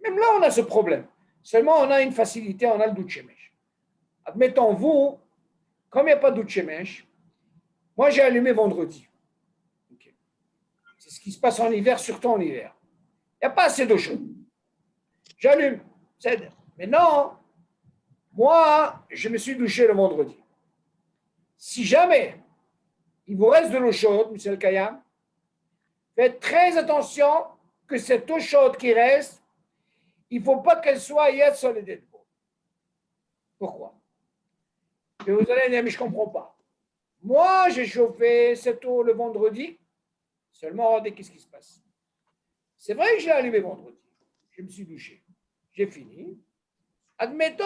Même là, on a ce problème. Seulement, on a une facilité, on a le doud shemesh. Admettons, vous, comme il n'y a pas de doud shemesh, moi, j'ai allumé vendredi. Okay. C'est ce qui se passe en hiver, surtout en hiver. Il n'y a pas assez d'eau chaude. J'allume. Mais non, moi, je me suis douché le vendredi. Si jamais il vous reste de l'eau chaude, monsieur El-Kayam, faites très attention que cette eau chaude qui reste, il ne faut pas qu'elle soit yet solide. Pourquoi? Et vous allez dire, mais je ne comprends pas. Moi, j'ai chauffé cette eau le vendredi, seulement regardez qu'est-ce qui se passe. C'est vrai que je l'ai allumé vendredi. Je me suis douché. J'ai fini. Admettons,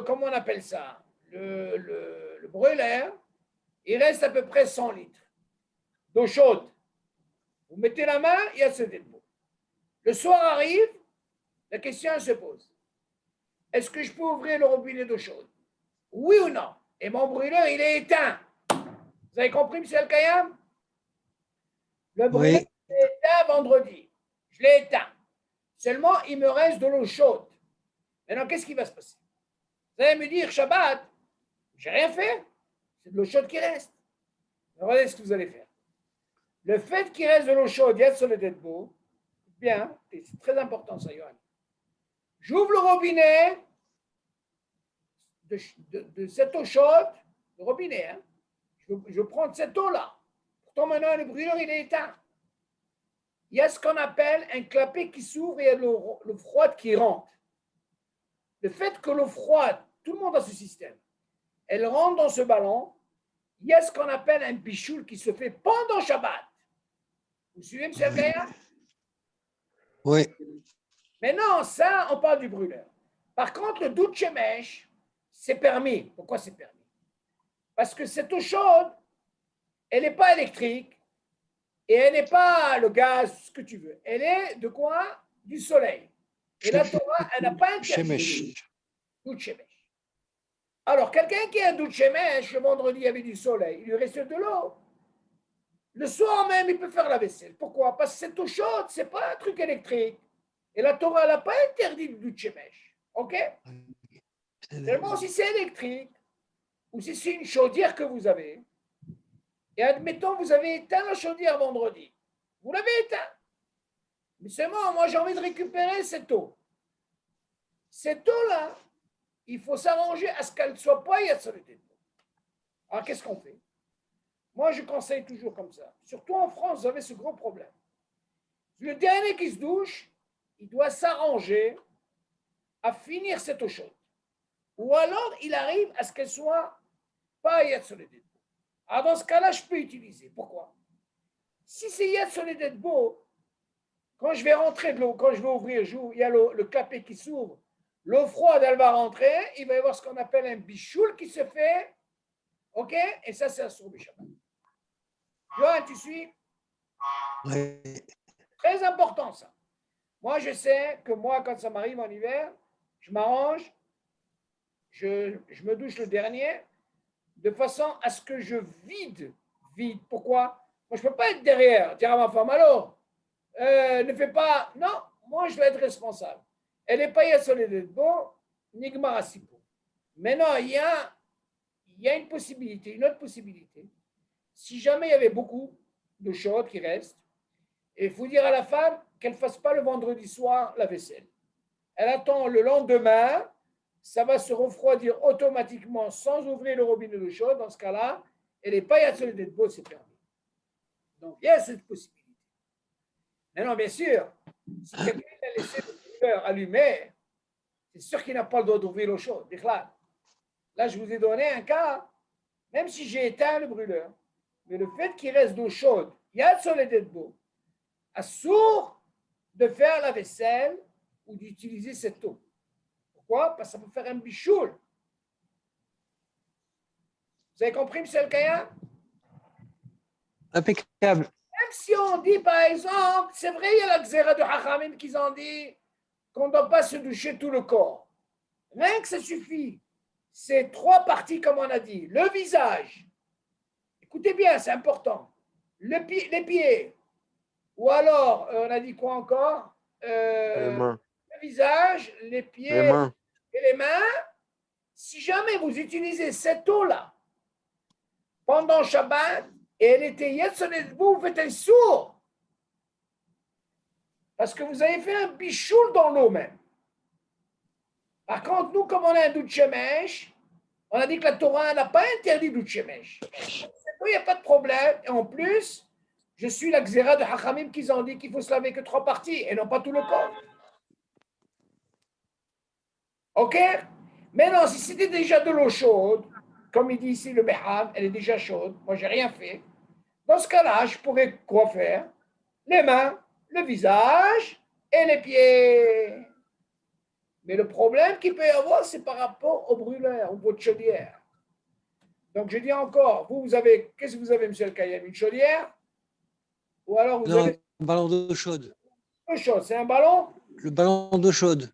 comment on appelle ça? Le brûleur, il reste à peu près 100 litres. d'eau chaude. Vous mettez la main, il y a ce dépôt. Le soir arrive, la question se pose. Est-ce que je peux ouvrir le robinet d'eau chaude? Oui ou non? Et mon brûleur, il est éteint. Vous avez compris, M. El-Kayam? Le brûleur Oui. est éteint vendredi. Je l'ai éteint. Seulement, il me reste de l'eau chaude. Maintenant, qu'est-ce qui va se passer? Vous allez me dire, Shabbat, j'ai rien fait. C'est de l'eau chaude qui reste. Regardez ce que vous allez faire. Le fait qu'il reste de l'eau chaude, il y a sur le Detbo, bien, c'est très important ça, Yohann. J'ouvre le robinet de cette eau chaude, le robinet, hein. Je prends cette eau-là. Pourtant, maintenant, le brûleur, il est éteint. Il y a ce qu'on appelle un clapet qui s'ouvre et il y a l'eau froide qui rentre. Le fait que l'eau froide, tout le monde a ce système, elle rentre dans ce ballon, il y a ce qu'on appelle un bichoul qui se fait pendant Shabbat. Vous suivez, M. Gaya? Oui. Mais non, ça, on parle du brûleur. Par contre, le doute shemesh, c'est permis. Pourquoi c'est permis? Parce que cette eau chaude, elle n'est pas électrique et elle n'est pas le gaz, ce que tu veux. Elle est de quoi? Du soleil. Et la Torah, elle n'a pas interdit. Doute shemesh. Alors, quelqu'un qui a un doute shemesh, le vendredi, il y avait du soleil, il lui reste de l'eau. Le soir même, il peut faire la vaisselle. Pourquoi? Parce que cette eau chaude, ce n'est pas un truc électrique. Et la Torah n'a pas interdit le doute shemesh. OK? Seulement si c'est électrique, ou si c'est une chaudière que vous avez, et admettons, vous avez éteint la chaudière vendredi. Vous l'avez éteint. Mais seulement, moi, j'ai envie de récupérer cette eau. Cette eau-là, il faut s'arranger à ce qu'elle ne soit pas yatzolete. Alors, qu'est-ce qu'on fait? Moi, je conseille toujours comme ça. Surtout en France, vous avez ce gros problème. Le dernier qui se douche, il doit s'arranger à finir cette eau chaude. Ou alors, il arrive à ce qu'elle soit pas yatzolete. Alors, dans ce cas-là, je peux utiliser. Pourquoi? Si c'est yatzolete, quand je vais rentrer de l'eau, quand je vais ouvrir, il y a le clapet qui s'ouvre, l'eau froide, elle va rentrer, il va y avoir ce qu'on appelle un bichoul qui se fait, OK? Et ça, c'est un sourd Shabbat. Johan, tu suis? Oui. Très important, ça. Moi, je sais que moi, quand ça m'arrive en hiver, je m'arrange, je me douche le dernier, de façon à ce que je vide. Pourquoi? Moi, je ne peux pas être derrière, dire à ma femme, alors, ne fais pas. Non, moi, je dois être responsable. Elle n'est pas yasolée d'être bon, nigmar asipo. Maintenant, il y a une possibilité, une autre possibilité. Si jamais il y avait beaucoup de chaude qui restent, il faut dire à la femme qu'elle ne fasse pas le vendredi soir la vaisselle. Elle attend le lendemain, ça va se refroidir automatiquement sans ouvrir le robinet d'eau chaude. Dans ce cas-là, elle n'est pas yasolée d'être beau, c'est permis. Donc, il y a cette possibilité. Maintenant, bien sûr, si quelqu'un a laissé le brûleur allumé, c'est sûr qu'il n'a pas le droit d'ouvrir l'eau chaude. Là, je vous ai donné un cas, même si j'ai éteint le brûleur, mais le fait qu'il reste d'eau chaude, il y a le soleil d'être beau, assourd de faire la vaisselle ou d'utiliser cette eau. Pourquoi? Parce que ça peut faire un bichoul. Vous avez compris, M. El-Kaya? Impeccable. Même si on dit, par exemple, c'est vrai, il y a la xéra de Hachamim qui ont dit qu'on ne doit pas se doucher tout le corps. Rien que ça suffit. C'est 3 parties, comme on a dit. Le visage. Écoutez bien, c'est important. Les pieds. Ou alors, on a dit quoi encore? Les mains. Le visage, les pieds Les mains. et les mains. Si jamais vous utilisez cette eau-là pendant Shabbat, et elle était yetzonnet, vous faites un sourd. Parce que vous avez fait un bichoul dans l'eau même. Par contre, nous, comme on a un doute shemesh, on a dit que la Torah n'a pas interdit doute shemesh. Il n'y a pas de problème. Et en plus, je suis la xéra de Hachamim qui ont dit qu'il faut se laver que 3 parties et non pas tout le corps. OK? Maintenant, si c'était déjà de l'eau chaude, comme il dit ici le Beham, elle est déjà chaude, moi, je n'ai rien fait. Dans ce cas-là, je pourrais quoi faire? Les mains, le visage et les pieds. Mais le problème qu'il peut y avoir, c'est par rapport au brûleur, ou votre chaudière. Donc, je dis encore, vous avez, qu'est-ce que vous avez, M. El-Kayem? Une chaudière? Ou alors vous Non, avez un ballon d'eau chaude. deux choses. C'est un ballon. Le ballon d'eau chaude.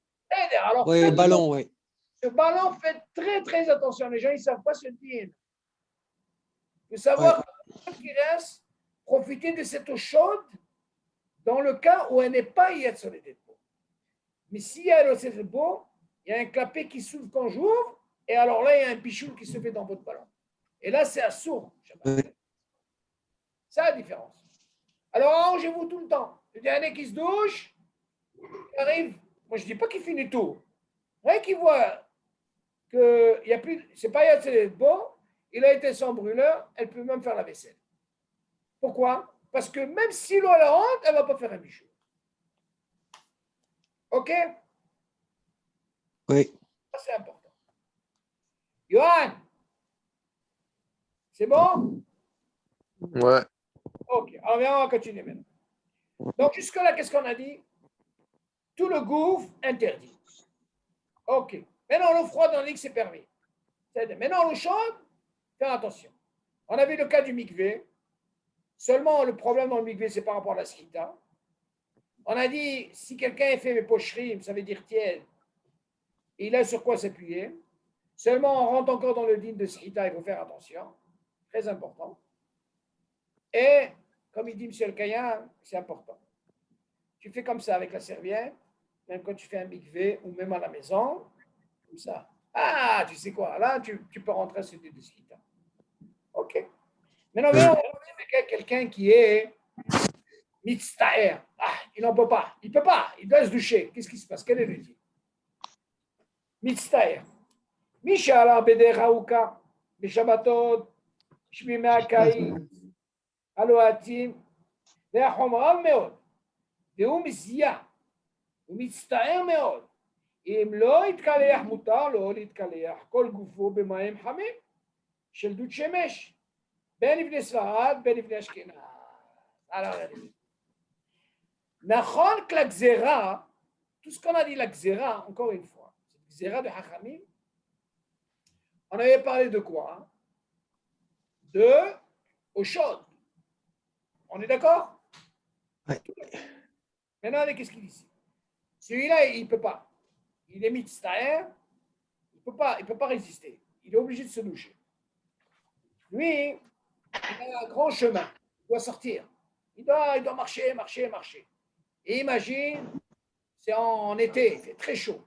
Alors, Oui, ballon, oui. ce ballon, faites très, très attention. Les gens, ils ne savent pas se dire. Il faut savoir que qui reste, profiter de cette eau chaude dans le cas où elle n'est pas Yad Soledet-Bo. Mais s'il y a Yad Soledet-Bo, il y a un clapet qui s'ouvre quand j'ouvre, et alors là, il y a un pichoul qui se fait dans votre ballon. Et là, c'est à sourd. Oui. C'est la différence. Alors, arrangez-vous tout le temps. Le dernier qui se douche, il arrive. Moi, je ne dis pas qu'il finit tout. Rien qu'il voit que il y a plus, c'est pas Yad Soledet-Bo, il a été sans brûleur, elle peut même faire la vaisselle. Pourquoi? Parce que même si l'eau elle rentre, elle ne va pas faire un bichou. OK? Oui. Ça, c'est important. Johan, c'est bon? Ouais. OK. Alors, viens, on va continuer maintenant. Donc, jusque-là, qu'est-ce qu'on a dit? Tout le gouffre interdit. OK. Maintenant, l'eau froide, on dit que c'est permis. Maintenant, l'eau chaude, faire attention. On a vu le cas du mikvé. Seulement, le problème dans le mikvé, c'est par rapport à la skita. On a dit, si quelqu'un fait mes pocheries, ça veut dire tiède, il a sur quoi s'appuyer. Seulement, on rentre encore dans le din de skita, il faut faire attention. Très important. Et, comme il dit M. El Kayam, c'est important. Tu fais comme ça avec la serviette, même quand tu fais un mikvé ou même à la maison, comme ça. Ah, tu sais quoi, là, tu peux rentrer sur des skita. OK. Maintenant, on va avec quelqu'un qui est mitztaer. Ah, il n'en peut pas. Il ne peut pas. Il doit se doucher. Qu'est-ce qui se passe? Quel est le dit? Mitztaer. Mishala beder haouka, בשבתות, שמימי הקיץ, הלוהטים, זה היה חום רב מאוד, והוא מזיע, הוא מצטער מאוד. אם לא יתקלח, מותר לו להתקלח כל גופו במים חמים של דוד שמש, בין לפני ספרד, בין לפני אשכנז. נכון que la gzera, tout ce qu'on a dit la gzera, encore une fois, cette gzera de Hachamim, on avait parlé de quoi? De eau chaude. On est d'accord? Oui. Maintenant, qu'est-ce qu'il dit ici? Celui-là, il ne peut pas. Il est mitztaer, il ne peut pas résister. Il est obligé de se doucher. Lui, il a un grand chemin. Il doit sortir. Il doit marcher, marcher, marcher. Et imagine, c'est en été, il fait très chaud.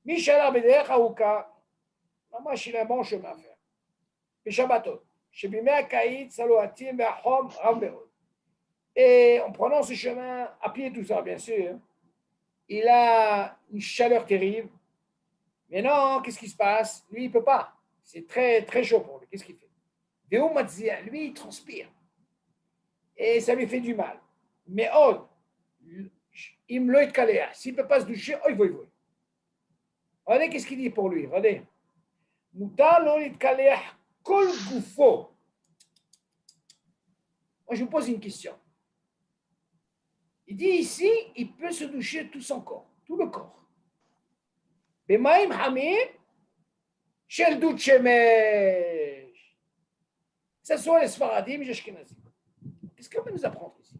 Michel Abeder Haouka, ממש il a un bon chemin à faire. בשבתות, שבימי הקיץ הלוהטים והחום רב מאוד. Et en prenant ce chemin, à pied tout ça, bien sûr, il a une chaleur terrible. Mais non, qu'est-ce qui se passe? Lui, il ne peut pas. C'est très, très chaud pour lui. Qu'est-ce qu'il fait? Lui, il transpire. Et ça lui fait du mal. Mais il me l'a calé. S'il ne peut pas se doucher, il va. Regardez qu'est-ce qu'il dit pour lui. Regardez. Mouta lo litkaleh kol goufo. Moi, je vous pose une question. Il dit ici, il peut se doucher tout son corps, tout le corps. Bemaim hamim, shel dout shemesh. Que ce soit les Sfaradim et les Ashkenazim. Qu'est-ce qu'on va nous apprendre ici?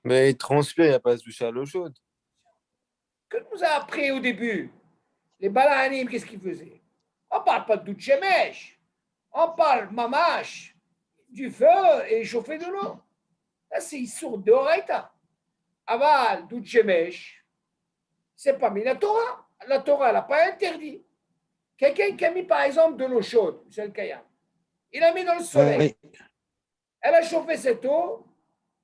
Mais il transpire, il n'y a pas à se doucher à l'eau chaude. Que nous a appris au début? Les Balahanim, qu'est-ce qu'ils faisaient? On ne parle pas de dout shemesh. On parle mamash, du feu et chauffer de l'eau. Là, c'est Issour de Horaïta. Aval, dout shemesh, c'est pas mis la Torah. La Torah, elle n'a pas interdit. Quelqu'un qui a mis, par exemple, de l'eau chaude, c'est le Kayam. Il a mis dans le soleil. Oui. Elle a chauffé cette eau.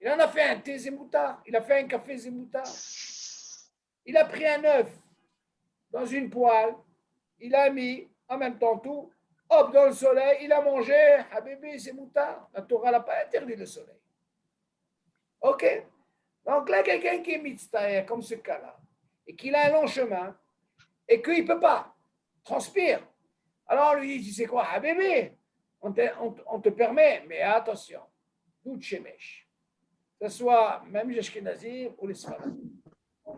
Il en a fait un thé zémouta. Il a fait un café zémouta. Il a pris un œuf dans une poêle. Il a mis en même temps tout. Hop, dans le soleil. Il a mangé. Habibé zémouta. La Torah n'a pas interdit le soleil. OK? Donc là, quelqu'un qui est mitztaer, comme ce cas-là, et qu'il a un long chemin, et qu'il ne peut pas, transpire. Alors lui, tu sais quoi, Habibé, on te permet, mais attention, dout shemesh. Que ce soit même les Ashkenazim ou les Sfaradim. Tu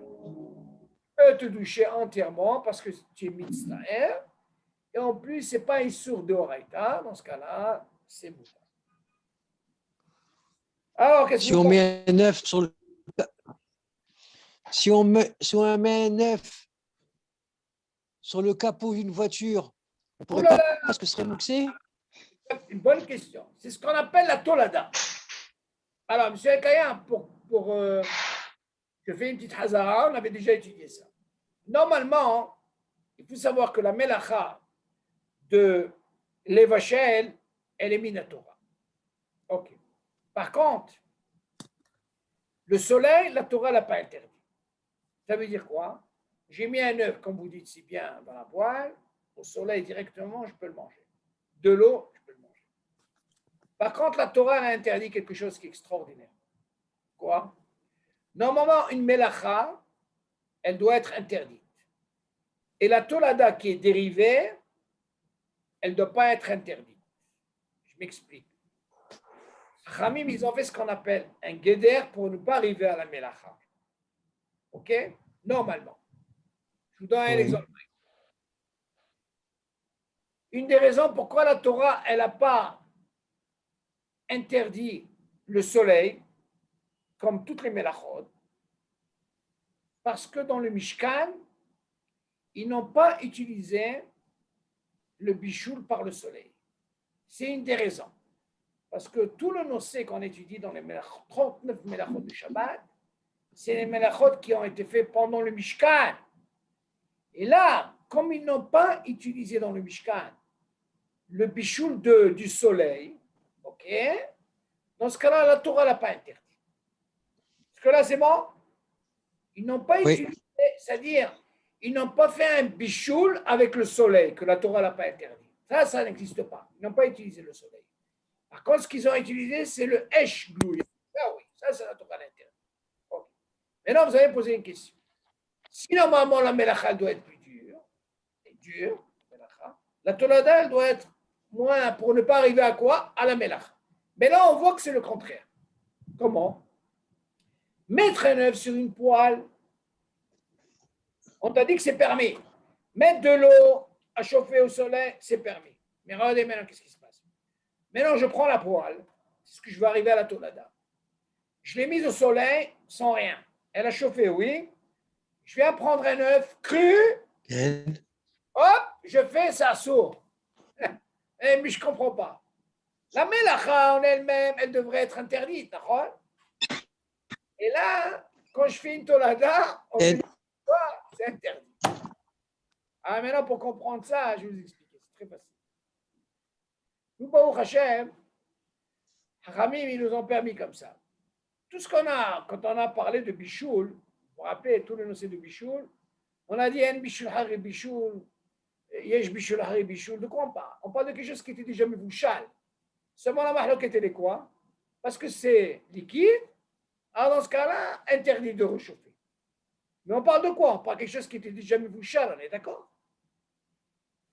peux te doucher entièrement parce que tu es mitztaer, et en plus, ce n'est pas une sourde de Horaïta, dans ce cas-là, c'est mouta. Alors, qu'est-ce Si que vous on pensez? met un œuf sur le... Si on met un œuf sur le capot d'une voiture, on pourrait Ouh là pas là, parce que ce serait mouxé. une bonne question. C'est ce qu'on appelle la tolada. Alors, M. Ekaya, je fais une petite hazara, on avait déjà étudié ça. Normalement, il faut savoir que la melacha de l'Evachel, elle est minatora. OK. Par contre, le soleil, la Torah ne l'a pas interdit. Ça veut dire quoi? J'ai mis un œuf, comme vous dites si bien, dans la poêle, au soleil directement, je peux le manger. De l'eau, je peux le manger. Par contre, la Torah a interdit quelque chose qui est extraordinaire. Quoi? Normalement, une melacha, elle doit être interdite. Et la tolada qui est dérivée, elle ne doit pas être interdite. Je m'explique. Ramim, ils ont fait ce qu'on appelle un guéder pour ne pas arriver à la melacha. OK? Normalement. Je vous donne un exemple. Une des raisons pourquoi la Torah, elle n'a pas interdit le soleil, comme toutes les melachot, parce que dans le Mishkan, ils n'ont pas utilisé le bichoul par le soleil. C'est une des raisons. Parce que tout le nocé qu'on étudie dans les 39 melachot du Shabbat, c'est les melachot qui ont été faits pendant le Mishkan. Et là, comme ils n'ont pas utilisé dans le Mishkan le bichoul du soleil, ok, dans ce cas-là, la Torah ne l'a pas interdit. Parce que là, c'est bon. Ils n'ont pas utilisé, c'est-à-dire, ils n'ont pas fait un bichoul avec le soleil, que la Torah n'a pas interdit. Ça n'existe pas. Ils n'ont pas utilisé le soleil. Par contre, ce qu'ils ont utilisé, c'est le Esh Glouya. Ah oui, ça, c'est la Torah l'interdit. Okay. Maintenant, vous avez posé une question. Si normalement la melacha doit être plus dure, la tolada, elle doit être moins, pour ne pas arriver à quoi? À la melacha. Mais là, on voit que c'est le contraire. Comment? Mettre un œuf sur une poêle, on t'a dit que c'est permis. Mettre de l'eau à chauffer au soleil, c'est permis. Mais regardez maintenant, qu'est-ce qui se passe? Maintenant, je prends la poêle, c'est ce que je veux arriver à la tolada. Je l'ai mise au soleil sans rien. Elle a chauffé, oui. Je viens prendre un œuf cru. Hop, je fais ça sourd. Mais je ne comprends pas. La melacha en elle-même, elle devrait être interdite, d'accord? Et là, quand je fais une tolada, on me dit quoi? C'est interdit. Ah, maintenant, pour comprendre ça, je vais vous expliquer. C'est très facile. Nous, Baruch Hashem, Haramim, ils nous ont permis comme ça. Tout ce qu'on a, quand on a parlé de Bichoul, vous vous rappelez tout le notion de Bichoul, on a dit En Bichoul Hari Bichoul, Yesh Bichoul Hari Bichoul. De quoi on parle? On parle de quelque chose qui était déjà mivouchal. Seulement la mahlok était de quoi? Parce que c'est liquide, alors dans ce cas-là, interdit de réchauffer. Mais on parle de quoi? On parle de quelque chose qui était déjà mivouchal, on est d'accord?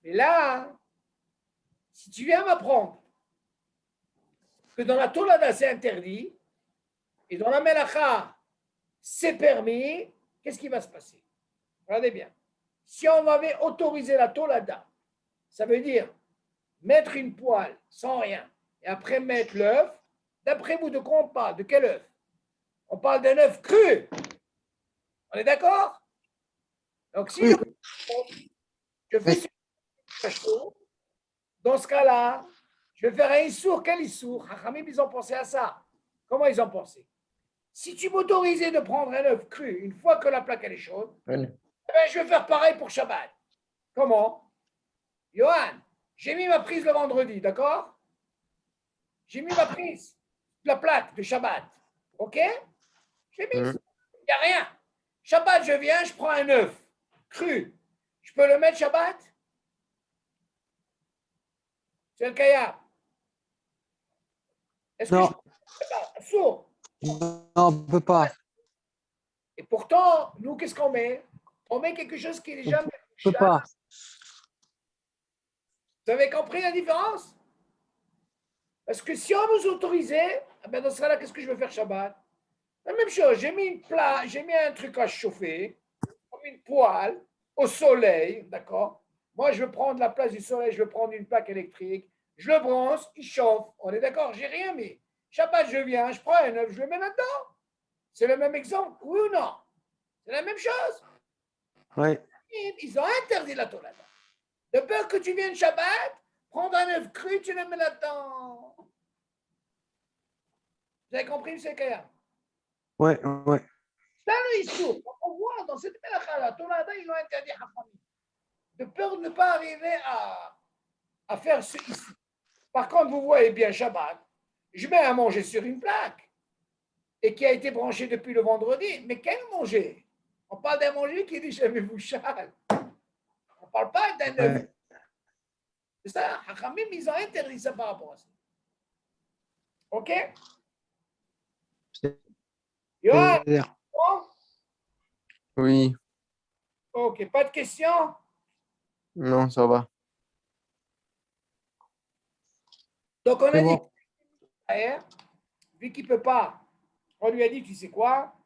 Mais là, si tu viens m'apprendre que dans la Tolada c'est interdit, et dans la Melacha c'est permis, qu'est-ce qui va se passer? Regardez bien. Si on m'avait autorisé la Tolada, ça veut dire mettre une poêle sans rien, et après mettre l'œuf, d'après vous, de quoi on parle? De quel œuf? On parle d'un œuf cru. On est d'accord? Donc si je fais chaud, dans ce cas-là, je vais faire un issour. Quel issour? Hachamim, ils ont pensé à ça. Comment ils ont pensé? Si tu m'autorisais de prendre un œuf cru une fois que la plaque elle est chaude, eh bien, je vais faire pareil pour Shabbat. Comment? Johan, j'ai mis ma prise le vendredi, d'accord? J'ai mis ma prise, la plaque de Shabbat. OK? J'ai mis. Il n'y a rien. Shabbat, je viens, je prends un œuf cru. Je peux le mettre Shabbat? C'est le Kaya. Est-ce non. que je peux? Non, on ne peut pas. Et pourtant, nous, qu'est-ce qu'on met? On met quelque chose qui est déjà. On ne peut pas. Vous avez compris la différence? Parce que si on nous autorisait, ben dans ce cas-là, qu'est-ce que je veux faire Shabbat? La même chose, j'ai mis un truc à chauffer, comme une poêle, au soleil, d'accord? Moi, je veux prendre la place du soleil, je veux prendre une plaque électrique, je le branche, il chauffe. On est d'accord? J'ai rien mis. Shabbat, je viens, je prends un œuf, je le mets là-dedans. C'est le même exemple, oui ou non? C'est la même chose. Oui. Ils ont interdit la Torah. De peur que tu viennes Shabbat, prendre un œuf cru, tu le mets là-dedans. Vous avez compris, M. Kaya? Oui, oui. C'est le Issour. On voit dans cette mélacha, la Torah, ils ont interdit Hachamim. De peur de ne pas arriver à faire ce ici. Par contre, vous voyez bien Shabbat, je mets à manger sur une plaque et qui a été branché depuis le vendredi. Mais quel manger? On parle d'un manger qui est déjà mébouchal. On ne parle pas d'un œuf. Ouais. C'est ça, Hachamim, ils ont interdit ça par rapport à ça. OK? Yoann, C'est-à-dire, bon? Oui, OK, pas de questions? non, ça va. Donc, on c'est a dit, bon. vu qu'il ne peut pas, on lui a dit, tu sais quoi?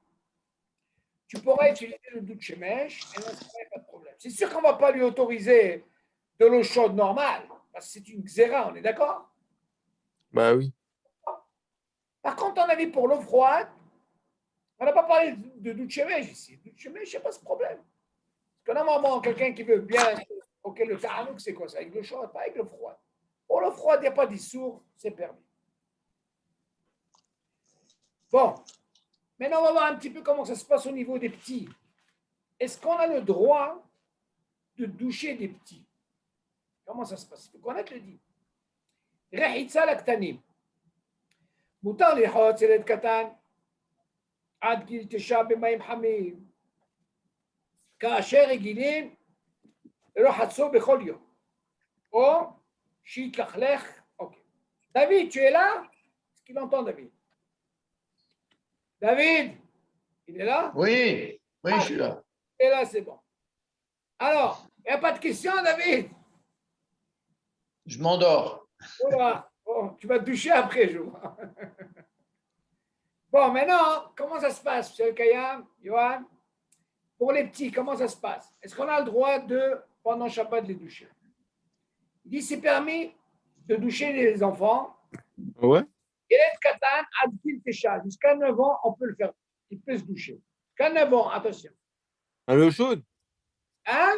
Tu pourrais utiliser le doute shemesh et là, ça pas de problème. C'est sûr qu'on ne va pas lui autoriser de l'eau chaude normale, parce que c'est une xéra, on est d'accord? Bah oui. Par contre, on a dit pour l'eau froide, on n'a pas parlé de doute shemesh ici. Doute shemesh, il n'y a pas ce problème. Parce que normalement, quelqu'un qui veut bien, ok, le ta'anouk, c'est quoi ça? Avec l'eau chaude, pas avec l'eau froide. Pour l'eau froide, il n'y a pas d'issour, c'est permis. Bon, maintenant, on va voir un petit peu comment ça se passe au niveau des petits. Est-ce qu'on a le droit de doucher des petits? Comment ça se passe? Il faut connaître le dit. רחיצה לקטנים. מותר לרחוץ ילד קטן עד גיל 9 במים חמים, כאשר רגילים לרחצו בכל יום, או שיתלכלך. אוקיי. David, tu es là? Est-ce qu'il entend, David? David, il est là? Oui, oui, je suis là. Et là, c'est bon. Alors, il n'y a pas de question, David? Je m'endors. Voilà. Bon, tu vas te doucher après, je vois. Bon, maintenant, comment ça se passe, M. Kayam, Johan? Pour les petits, comment ça se passe? Est-ce qu'on a le droit de, pendant Shabbat, de les doucher? Il dit c'est permis de doucher les enfants. Ouais. Jusqu'à 9 ans, on peut le faire. Il peut se doucher. Jusqu'à 9 ans, attention. À l'eau chaude. Hein?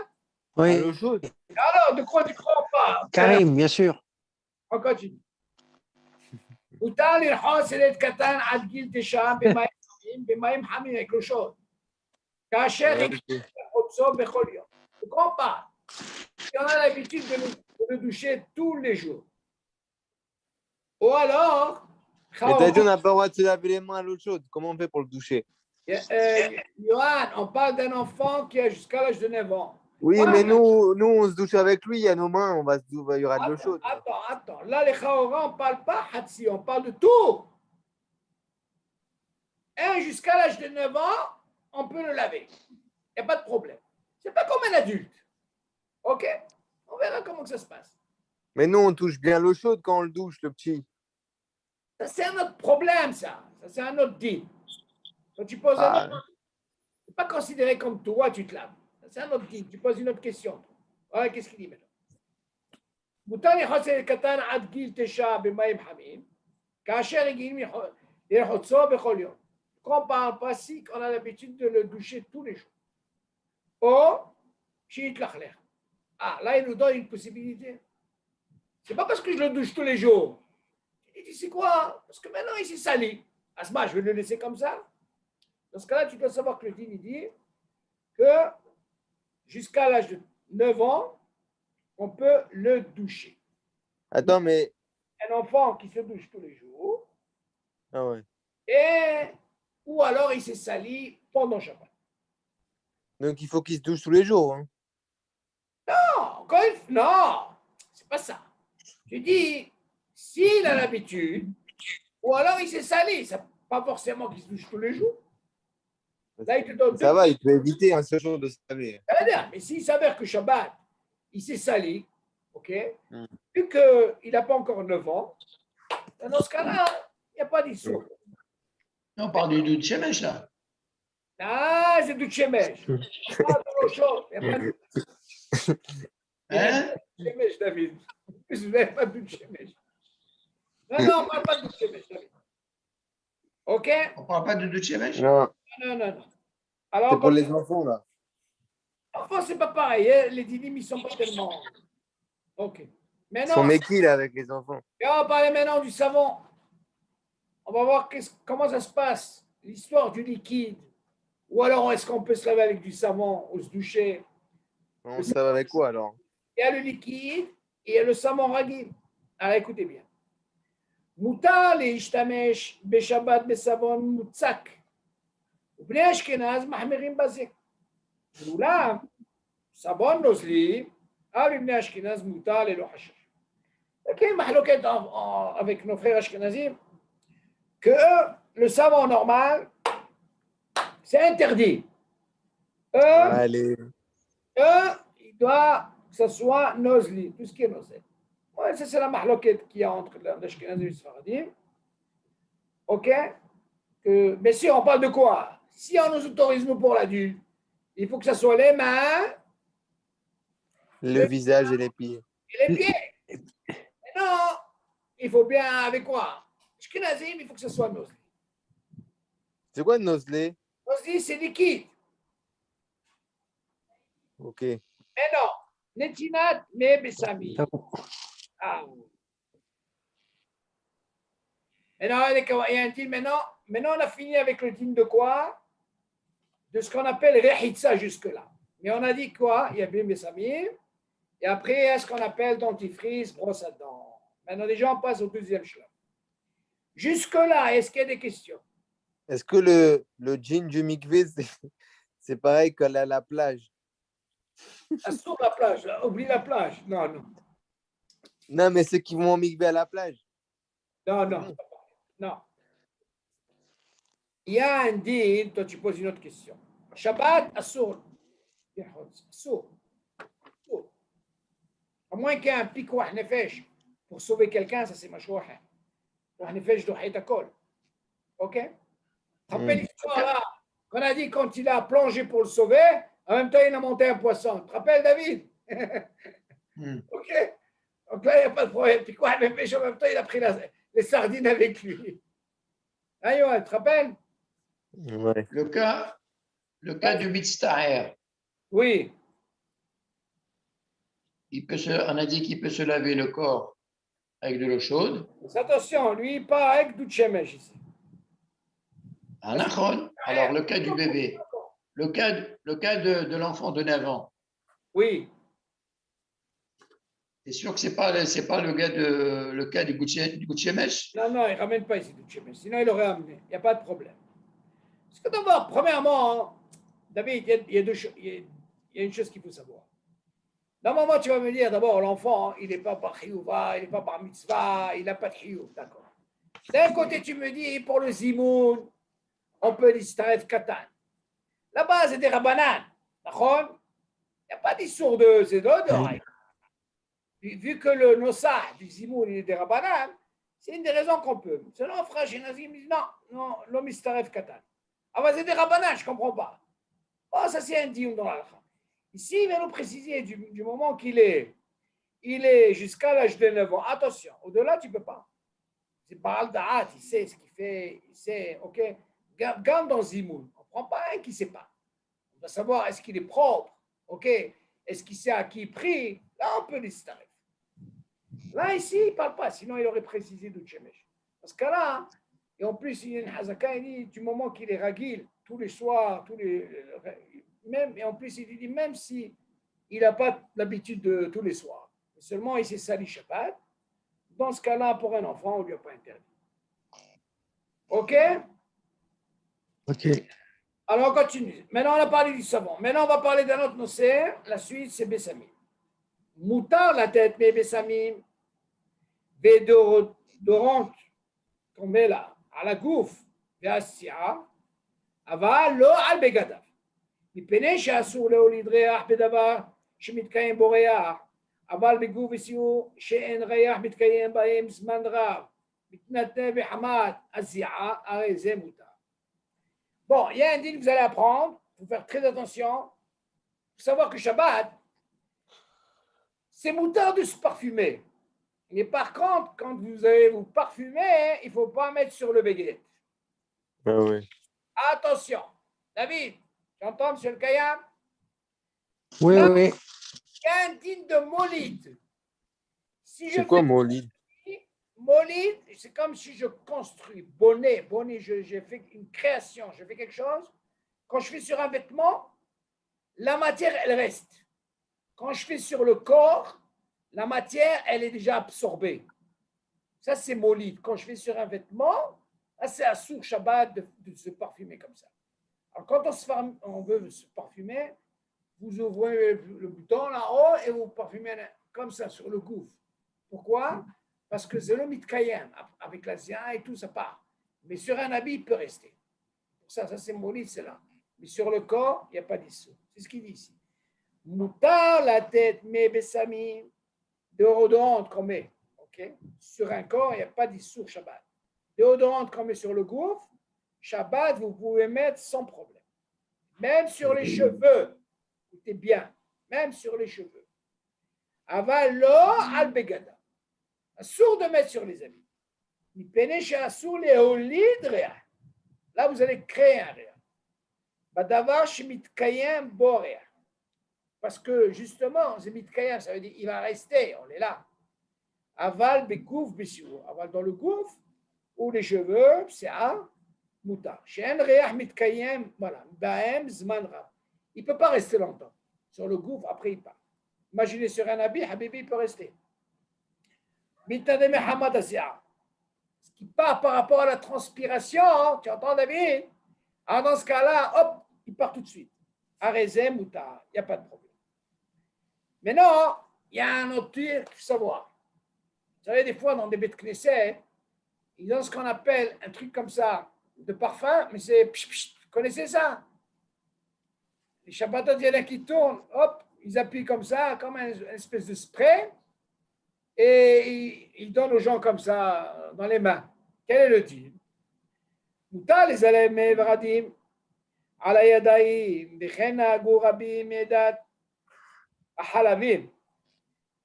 À Oui, l'eau chaude. Alors, de quoi tu crois pas? Karim, bien sûr. On continue. מותר לרחוץ ילד קטן עד גיל 9 במים חמים, avec l'eau chaude. כאשר ירחוצו בכל יום. Tu comprends pas? Si on a l'habitude de le doucher tous les jours. Ou alors, Mais t'as dit on n'a pas le droit de se laver les mains à l'eau chaude. Comment on fait pour le doucher? Johan, on parle d'un enfant qui a jusqu'à l'âge de 9 ans. Oui, Ouais, mais nous, on se douche avec lui, il y a nos mains, il y aura de l'eau chaude. Attends. Là, les Chaora, on ne parle pas Hatsi, on parle de tout. Un jusqu'à l'âge de 9 ans, on peut le laver. Il n'y a pas de problème. Ce n'est pas comme un adulte. OK? On verra comment ça se passe. Mais nous, on touche bien l'eau chaude quand on le douche, le petit. Ça, c'est un autre problème, ça. Ça, c'est un autre deal. Quand tu poses un autre, ce n'est pas considéré comme toi, tu te laves. Ça, c'est un autre deal. Tu poses une autre question. Voilà, qu'est-ce qu'il dit maintenant? מותר לרחוץ ילד קטן עד גיל 9 במים חמים, כאשר רגילים לרחוצו בכל יום. Quand par un passik, on a l'habitude de le doucher tous les jours. Ou, שיתלכלך. Ah, là, il nous donne une possibilité. C'est pas parce que je le douche tous les jours. Il dit, c'est quoi? Parce que maintenant, il s'est sali. Asma, je vais le laisser comme ça. Dans ce cas-là, tu dois savoir que le din, il dit que jusqu'à l'âge de 9 ans, on peut le doucher. Attends, mais. Un enfant qui se douche tous les jours, Ah ouais. ou alors il s'est sali pendant Shabbat. Donc il faut qu'il se douche tous les jours. Hein. Non, c'est pas ça. Je dis, s'il a l'habitude, ou alors il s'est sali, c'est pas forcément qu'il se douche tous les jours. Là, il te donne Ça va, il peut éviter un seul jour de se laver. Mais s'il s'avère que Shabbat, il s'est sali, ok, vu qu'il n'a pas encore 9 ans, dans ce cas-là, il n'y a pas d'issue. On parle du doute shemesh, là. Ah, c'est du shemesh. On parle de l'eau chaude. Il n'y a pas de Hein? shemesh, David. Vous n'avez pas de shemesh. Non, on ne parle pas de shemesh, David. OK? On ne parle pas de douche-mèche? Non, Non, non, non. c'est Alors, pour les enfants, là. enfin, c'est pas pareil. Hein. Les dynimes, ils sont pas tellement. OK. Ils Maintenant, sont méquilles, là, avec les enfants. et on va parler maintenant du savon. On va voir comment ça se passe, l'histoire du liquide. Ou alors, est-ce qu'on peut se laver avec du savon ou se doucher? On se lave avec quoi, alors? Il y a le liquide et il y a le savon ragil. Alors, écoutez bien. מותר להשתמש בשבת בסבון מוצק, ובני אשכנז מחמירים בזה. ואולם, סבון נוזלי, אבל לבני אשכנז מותר ללא חשש. Donc, il y a une mahloquette avec nos frères ashkenazim que le savon normal, c'est interdit. Allez. Il doit que ce soit nozli, tout ce qui est nozli. Ouais, ça, c'est la mahloquette qu'il y a entre l'ashkenazim et le sfaradim. OK? Mais si on parle de quoi? Si on nous autorise nous pour l'adulte, il faut que ce soit les mains Le visage et les pieds. et les pieds. Mais non, il faut bien avec quoi? Ashkenazim, il faut que ce soit nozli. C'est quoi Nosley? Nozli, c'est liquide. Ok. Mais non, netinat, mais besami. Ah. Et non, il y a un deal maintenant. Maintenant, on a fini avec le deal de quoi? De ce qu'on appelle rehitsa jusque-là. Mais on a dit quoi? Il y a bien besami. Et après, il y a ce qu'on appelle dentifrice, brosse à dents. Maintenant, déjà, on passe au deuxième choix. Jusque-là, est-ce qu'il y a des questions? Est-ce que le jean du mikvé, c'est pareil qu'à la plage? Sur la plage, là. Oublie la plage. Non, non. Non, mais ceux qui vont au mikvé à la plage. Non, non. Non. Il y a un deal, toi tu poses une autre question. Shabbat, assour. Assour. À moins qu'il y ait un pic nefesh pour sauver quelqu'un, ça c'est mashouha. Nefesh de haytakol. OK? Rappelle l'histoire là, qu'on a dit quand il a plongé pour le sauver, en même temps il a monté un poisson. Tu te rappelles, David? OK? Donc là, il n'y a pas de problème. Pic nefesh, en même temps il a pris les sardines avec lui. Aïe, tu te rappelles? Ouais. Le cas du mitztaher, Oui. on a dit qu'il peut se laver le corps avec de l'eau chaude. Attention, lui, pas avec du tchemesh ici. Alors, le cas du bébé, le cas de l'enfant de 9 ans, Oui. c'est sûr que ce n'est pas le cas du Gouchemesh? Non, non, il ne ramène pas ici du tchemesh. Sinon, il aurait amené. Il n'y a pas de problème. Parce que d'abord, premièrement, David, il y a une chose qu'il faut savoir. D'un moment, tu vas me dire, d'abord, l'enfant, il n'est pas par chiyuva, il n'est pas par mitzvah, il n'a pas de chiyuv, d'accord. D'un côté, tu me dis, pour le zimoun, on peut l'istaref katan. Là-bas, c'est des rabbanan, d'accord? Il n'y a pas d'issour de zédod. Vu que le nosah du zimoun, il est des rabbanan, c'est une des raisons qu'on peut. Sinon, frère Shinazi me dit, non, l'homme istaref katan. Ah, bah, c'est des rabbanan, je ne comprends pas. Oh, ça, c'est un dioum dans la. Ici, il va nous préciser du moment qu'il est, jusqu'à l'âge de 9 ans. Attention, au-delà, tu ne peux pas. C'est pas al-da'at, il sait ce qu'il fait, il sait, ok. Garde dans Zimoun, on ne prend pas un qui ne sait pas. On doit savoir est-ce qu'il est propre, ok. Est-ce qu'il sait à qui il prie. Là, on peut les starter. Là, ici, il ne parle pas, sinon il aurait précisé du Tchemesh. Parce que là, et en plus, il y a une hazaka, il dit, du moment qu'il est ragil, tous les soirs, même, et en plus, il dit, même si il n'a pas l'habitude de tous les soirs, seulement il s'est sali Shabbat, dans ce cas-là, pour un enfant, on ne lui a pas interdit. OK? OK. Alors, on continue. Maintenant, on a parlé du savon. Maintenant, on va parler d'un autre nosser. La suite, c'est Bessamim. Moutar la tête, mais Bessamim. Bédorant, tombé là, à la gouffe, Véassia, Aval, lo al begadav. מפני שאסור להוליד ריח בדבר שמתקיים בו ריח, אבל בגוף וסיור שאין ריח מתקיים בהם זמן רב, מתנתנה בחמת הזיעה, הרי זה מותר. Bon, il y a un deal que vous allez apprendre, il faut faire très attention, il faut savoir que Shabbat, c'est moutarde de se parfumer. Mais par contre, quand vous allez vous parfumer, il ne faut pas mettre sur le béguet. Ah ouais. Attention. David, tu entends, monsieur le Kayam? Oui, Là, oui. il y a un digne de Molid. Si je C'est quoi fais Molid? Molid, c'est comme si je construis. Bonnet, j'ai fait une création, je fais quelque chose. Quand je fais sur un vêtement, la matière, elle reste. Quand je fais sur le corps, la matière, elle est déjà absorbée. Ça, c'est Molid. Quand je fais sur un vêtement, là, c'est Assour Shabbat de se parfumer comme ça. Alors, quand on veut se parfumer, vous ouvrez le bouton là-haut et vous parfumez comme ça sur le gouffre. Pourquoi? Parce que c'est le mitkayem, avec l'Asien et tout, ça part. Mais sur un habit, il peut rester. Pour ça c'est Molid, c'est là. Mais sur le corps, il n'y a pas d'issue. C'est ce qu'il dit ici. Moutar la tête, mais bessamim, déodorante qu'on met. Okay? Sur un corps, il n'y a pas d'issue Shabbat. Déodorante qu'on met sur le gouffre, Shabbat, vous pouvez mettre sans problème. Même sur les cheveux. Écoutez bien, même sur les cheveux. Avalo al begada. Assour de mettre sur les habits. Ni pénéche assour les olid réa. Là, vous allez créer un réa. Badavar shemitkayem bo réa. Parce que justement, c'est mitkayem, ça veut dire il va rester, on est là. Aval bekouf besiou. Aval dans le gouffre, ou les cheveux, c'est un moutar. Chez un réa mitkayem, voilà, baem zman rab. Il ne peut pas rester longtemps. Sur le gouffre, après il part. Imaginez sur un habit, Habibi il peut rester. Ce qui part par rapport à la transpiration, tu entends David? Alors dans ce cas-là, hop, il part tout de suite. Arezé, moutar, il n'y a pas de problème. Mais non, il y a un autre truc qu'il faut savoir. Vous savez, des fois, dans des bêtes Knesset, ils ont ce qu'on appelle un truc comme ça, de parfum, mais c'est psh, psh, vous connaissez ça? Les Shabbatot, il y en a qui tournent, hop, ils appuient comme ça, comme une espèce de spray, et ils donnent aux gens comme ça, dans les mains. Quel est le deal? מותר לזלם ורדים על הידיים, וכן נהגו רבים מעדת החלבים.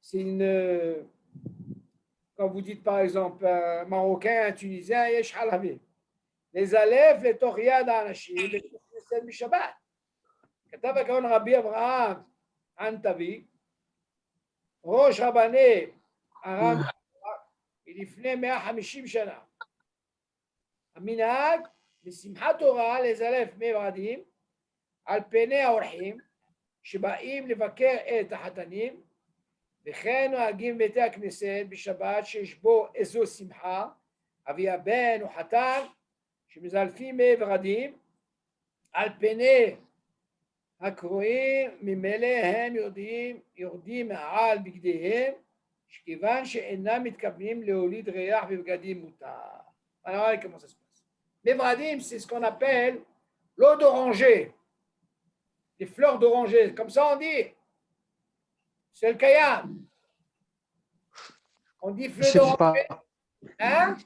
C'est une, quand vous dites par exemple un Marocain, un Tunisien, יש חלבים. לזלף לתוך יד האנשים ולהתכנסל בשבת. כתב הגאון רבי אברהם ענתבי, ראש רבני הרב מלפני 150 שנה. המנהג בשמחת תורה לזלף מי ורדים על פני האורחים שבאים לבקר את החתנים, וכן נוהגים בבתי הכנסת בשבת שיש בו איזו שמחה, אבי הבן או חתן שמזלפים מי ורדים על פני הקרואים, ממילא הם יורדים מעל בגדיהם, שכיוון שאינם מתכוונים להוליד ריח בבגדים מותר. Alors, regardez comment ça se passe. Les vradim, c'est ce qu'on appelle l'eau d'oranger, les fleurs d'oranger, comme ça on dit. C'est le kayam. On dit fleurs d'oranger. Hein?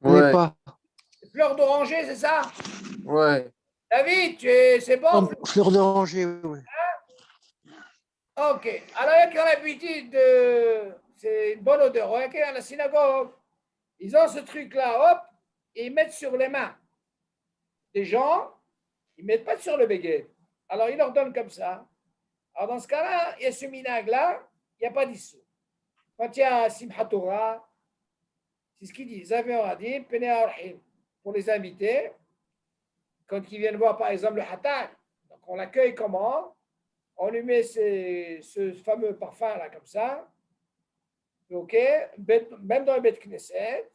Ouais. Pas. Fleurs d'oranger, c'est ça? Ouais. David, c'est bon? Fleur d'oranger, oui. Ok. Alors, il y a qui ont l'habitude de. C'est une bonne odeur. Ok, à la synagogue, ils ont ce truc-là, hop, et ils mettent sur les mains. Des gens, ils ne mettent pas sur le béguet. Alors, ils leur donnent comme ça. Alors, dans ce cas-là, il y a ce minag-là, il n'y a pas d'issue. Quand il y a Simchat Torah, c'est ce qu'ils disent. Pour les invités, quand ils viennent voir, par exemple, le Hatan, donc on l'accueille comment? On lui met ce fameux parfum-là, comme ça. OK? Même dans le Beth Knesset.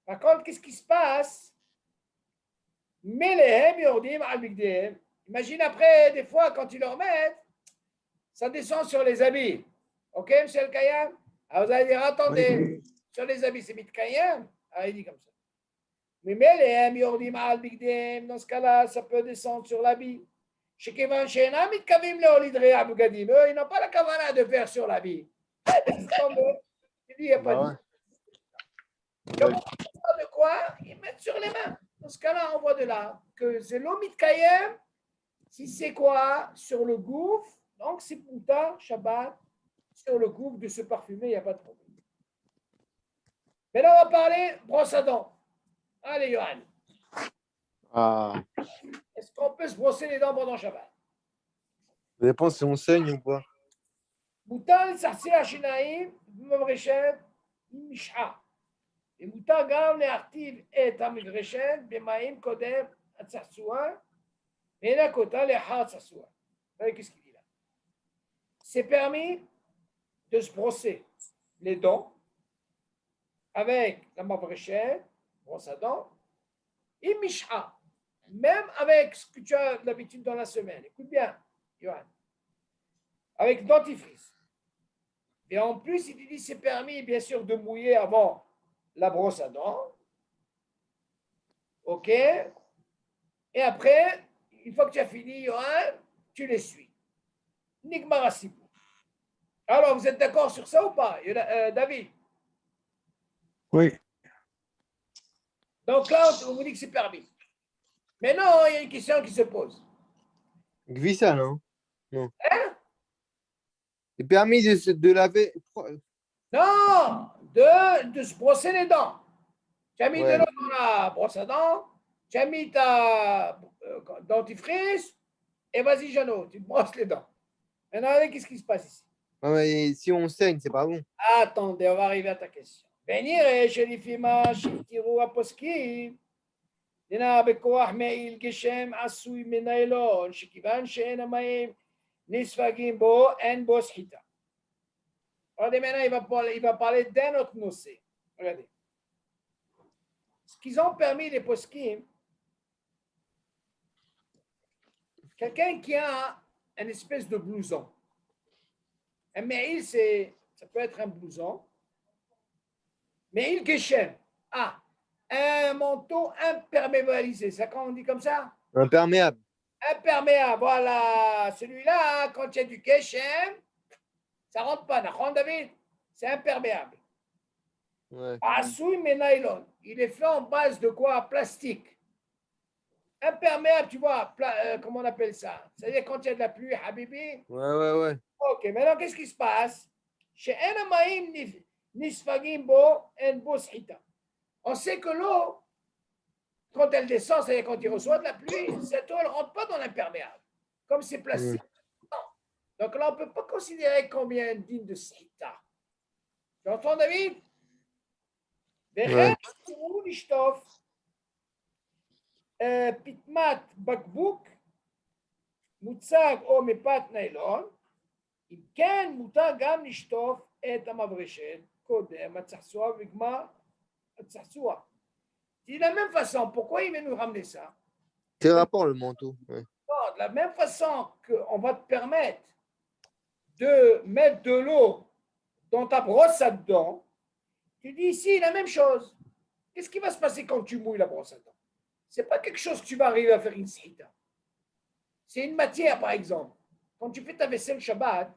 Par contre, qu'est-ce qui se passe? Imagine après, des fois, quand ils leur mettent, ça descend sur les habits. OK, monsieur El Kayam? Alors vous allez dire, attendez, oui. Sur les habits, c'est Mitkayam? Alors il dit comme ça. Mais dans ce cas-là, ça peut descendre sur l'habit. Eux, ils n'ont pas la kavana de faire sur l'habit. Il dit, il n'y a pas de... de quoi? Ils mettent sur les mains. Dans ce cas-là, on voit de là que c'est l'omitkayem. Si c'est quoi? Sur le gouffre. Donc, c'est Pouta, Shabbat, sur le gouffre de se parfumer, il n'y a pas de problème. Maintenant, on va parler brosse à dents. Allez, Johan. Ah, Est-ce qu'on peut se brosser les dents pendant Shabbat? ça dépend si on saigne ou pas. מותר לצחצח שיניים במברשת עם משחה. ומותר גם להרטיב את המברשת במים קודם הצחצוח ולנקותה אותה לאחר הצחצוח. Qu'est-ce qu'il dit là? C'est permis de se brosser les dents avec la mavrechet, brosse à dents, et misha, même avec ce que tu as l'habitude dans la semaine. Écoute bien, Johan. Avec dentifrice. Et en plus, il dit c'est permis, bien sûr, de mouiller avant la brosse à dents. OK? Et après, une fois que tu as fini, Johan, tu les suis. Nigmarasipo. Alors, vous êtes d'accord sur ça ou pas, David? Oui. Donc là, on vous dit que c'est permis. Mais non, il y a une question qui se pose. Glissa, non? Non. C'est permis de laver. Non, de se brosser les dents. Tu as mis de Ouais. l'eau dans la brosse à dents, tu as mis ta dentifrice, et vas-y, Jeannot, tu te brosses les dents. Maintenant, qu'est-ce qui se passe ici? Ouais, mais si on saigne, c'est pas bon. Attendez, on va arriver à ta question. ונראה שלפי מה שהתירו הפוסקים, דנה בכוח מעיל גשם עשוי מניילון, שכיוון שאין המים נספגים בו, אין בו סחיטה. Regardez, maintenant, il va parler d'un autre nocé. Regardez. Ce qu'ils ont permis les poskim, quelqu'un qui a une espèce de blouson. Un maïl, ça peut être un blouson. Maïl Geshem. Ah, un manteau imperméabilisé. C'est quand on dit comme ça? Imperméable. Imperméable, voilà. Celui-là, quand il y a du Geshem, ça ne rentre pas. D'accord, David? C'est imperméable. Ouais. Assoui mais nylon. Il est fait en base de quoi? Plastique. Imperméable, tu vois, comment on appelle ça? C'est-à-dire quand il y a de la pluie, Habibi. Ouais. Ok, maintenant qu'est-ce qui se passe? Chez Enamaim Nisfagim Bo En Bo Shita. On sait que l'eau, quand elle descend, c'est-à-dire quand il reçoit de la pluie, cette eau, elle ne rentre pas dans l'imperméable, comme c'est plastique. Donc là, on ne peut pas considérer combien digne de Shita. Tu entends, David? Ouais. פטמת בקבוק מוצג או מפת ניילון, אם כן מותר גם לשטוף את המברשת קודם הצחצוח וגמר הצחצוח. De la même façon, pourquoi il veut nous ramener ça? Quel rapport le manteau? Ouais. Non, de la même façon qu'on va te permettre de mettre de l'eau dans ta brosse à dents, tu dis ici la même chose. Qu'est-ce qui va se passer quand tu mouilles la brosse à dents? Ce n'est pas quelque chose que tu vas arriver à faire une sihita. C'est une matière, par exemple. Quand tu fais ta vaisselle Shabbat,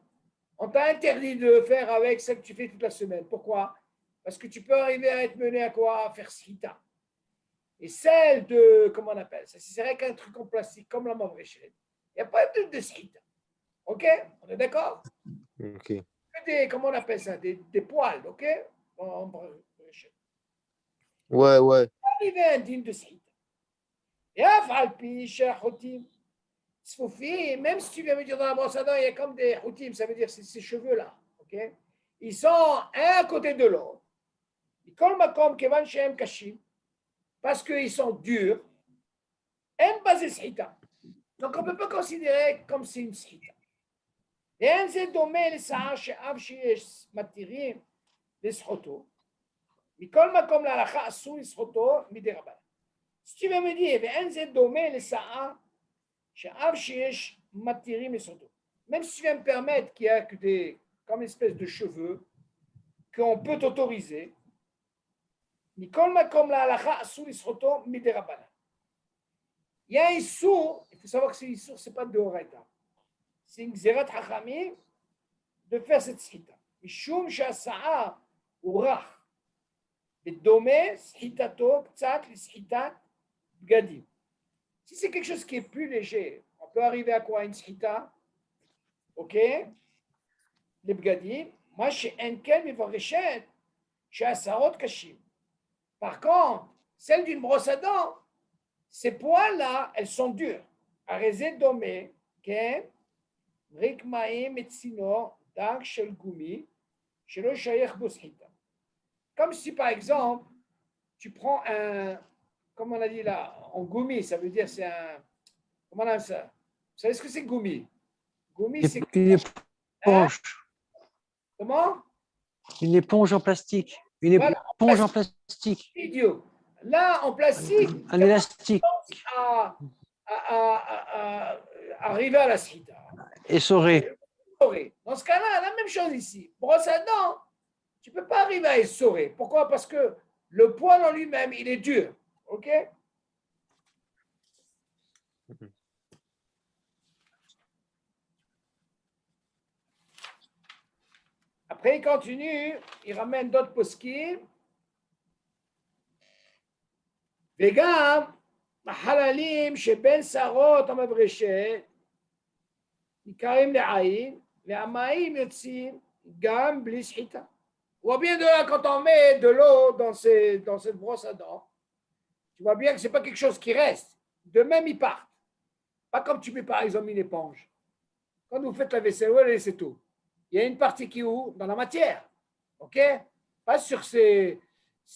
on t'a interdit de faire avec celle que tu fais toute la semaine. Pourquoi? Parce que tu peux arriver à être mené à quoi? À faire sihita. Et celle de, comment on appelle ça? Si c'est vrai qu'un truc en plastique, comme la mavrechet, il n'y a pas de sihita. OK? On est d'accord? Ok. Comment on appelle ça? Des poils, OK? Ouais. Arriver à un digne de sihita. Et à même si tu viens me dire dans la brosse à dents, il y a comme des houtim, ça veut dire ces cheveux-là. Okay? Ils sont un à côté de l'autre. Parce qu'ils sont durs. Donc on ne peut pas considérer comme c'est une sihita. ואין זה דומה לשעה שאף שיש מתירים לסחוטו. מכל מקום להלכה אסור לסחוטו מדי רבנן. Si tu veux me dire, ואין זה דומה לשעה שאף שיש מתירים לסחוטו. Même si tu viens me permettre qu'il y a que des, comme une espèce de cheveux qu'on peut autoriser, מכל מקום להלכה אסור לסחוטו מדי רבנן. Il y a un sourd, il faut savoir que c'est sourd, ce n'est pas de Horaïta. C'est une xérat hachamim de faire cette sihita. Mishum she'asa'a urach. ודומה סחיטתו קצת לסחיטת בגדים. Si c'est quelque chose qui est plus léger, on peut arriver à quoi? Une sihita, ok? Les bgadim, מה שאין כן מברשת שהשערות קשים. Par contre, celle d'une brosse à dents, ces poils-là, elles sont dures. Arezé domé, ken, rikmaim et tsino, dak shel gumi, shelo shayech boshita. Comme si, par exemple, tu prends un, comme on a dit là, en gumi, ça veut dire c'est un, comment on a ça? Vous savez ce que c'est gumi? Gumi, c'est Une éponge. comment? Une éponge en plastique. Une Voilà, éponge en plastique. idiot. Là, en plastique, Un élastique. à, à arriver à la sida. Essoré. Dans ce cas-là, la même chose ici. Brosse à dents, tu ne peux pas arriver à essorer. Pourquoi? Parce que le poil en lui-même, il est dur. OK? Après, il continue, il ramène d'autres poskim. וגם החללים שבין שערות המברשת נקראים לעין, והמים יוצאים גם בלי שחיטה. On voit bien de là, quand on met de l'eau dans cette brosse à dents, tu vois bien que ce n'est pas quelque chose qui reste. De même, ils partent. Pas comme tu mets par exemple une éponge. Quand vous faites la vaisselle, vous laissez tout. Il y a une partie qui est où? Dans la matière. OK? Pas sur ces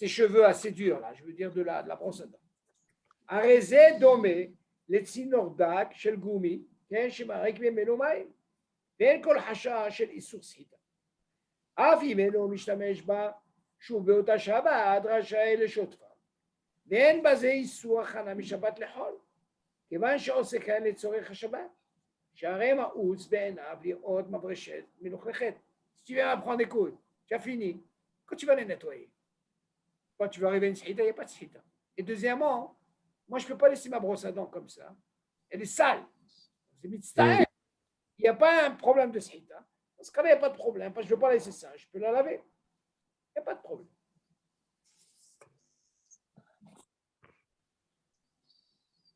cheveux assez durs, là. Je veux dire de la brosse à dents. Arezé domé, לצינור דק של גומי, כן, שמרק ממנו מים, ואין כל חשש של איסור סחיטה. אף אם אינו משתמש בה, שוב באותה שבת רשאי לשוטפה. ואין בזה איסור הכנה משבת לחול, כיוון שעושה כאן לצורך השבת, שהרי מאוץ בעיניו לראות מברשת מלוכלכת. Si tu viens apprendre des cours, tu as fini, quand tu vas les nettoyer, quand tu vas arriver à une skhita, il n'y a pas de skhita. Et deuxièmement, moi, je ne peux pas laisser ma brosse à dents comme ça. Elle est sale. C'est mitzvah. Il n'y a pas un problème de skhita. Dans ce cas-là, il n'y a pas de problème. Parce que je ne veux pas laisser ça. Je peux la laver. Il n'y a pas de problème.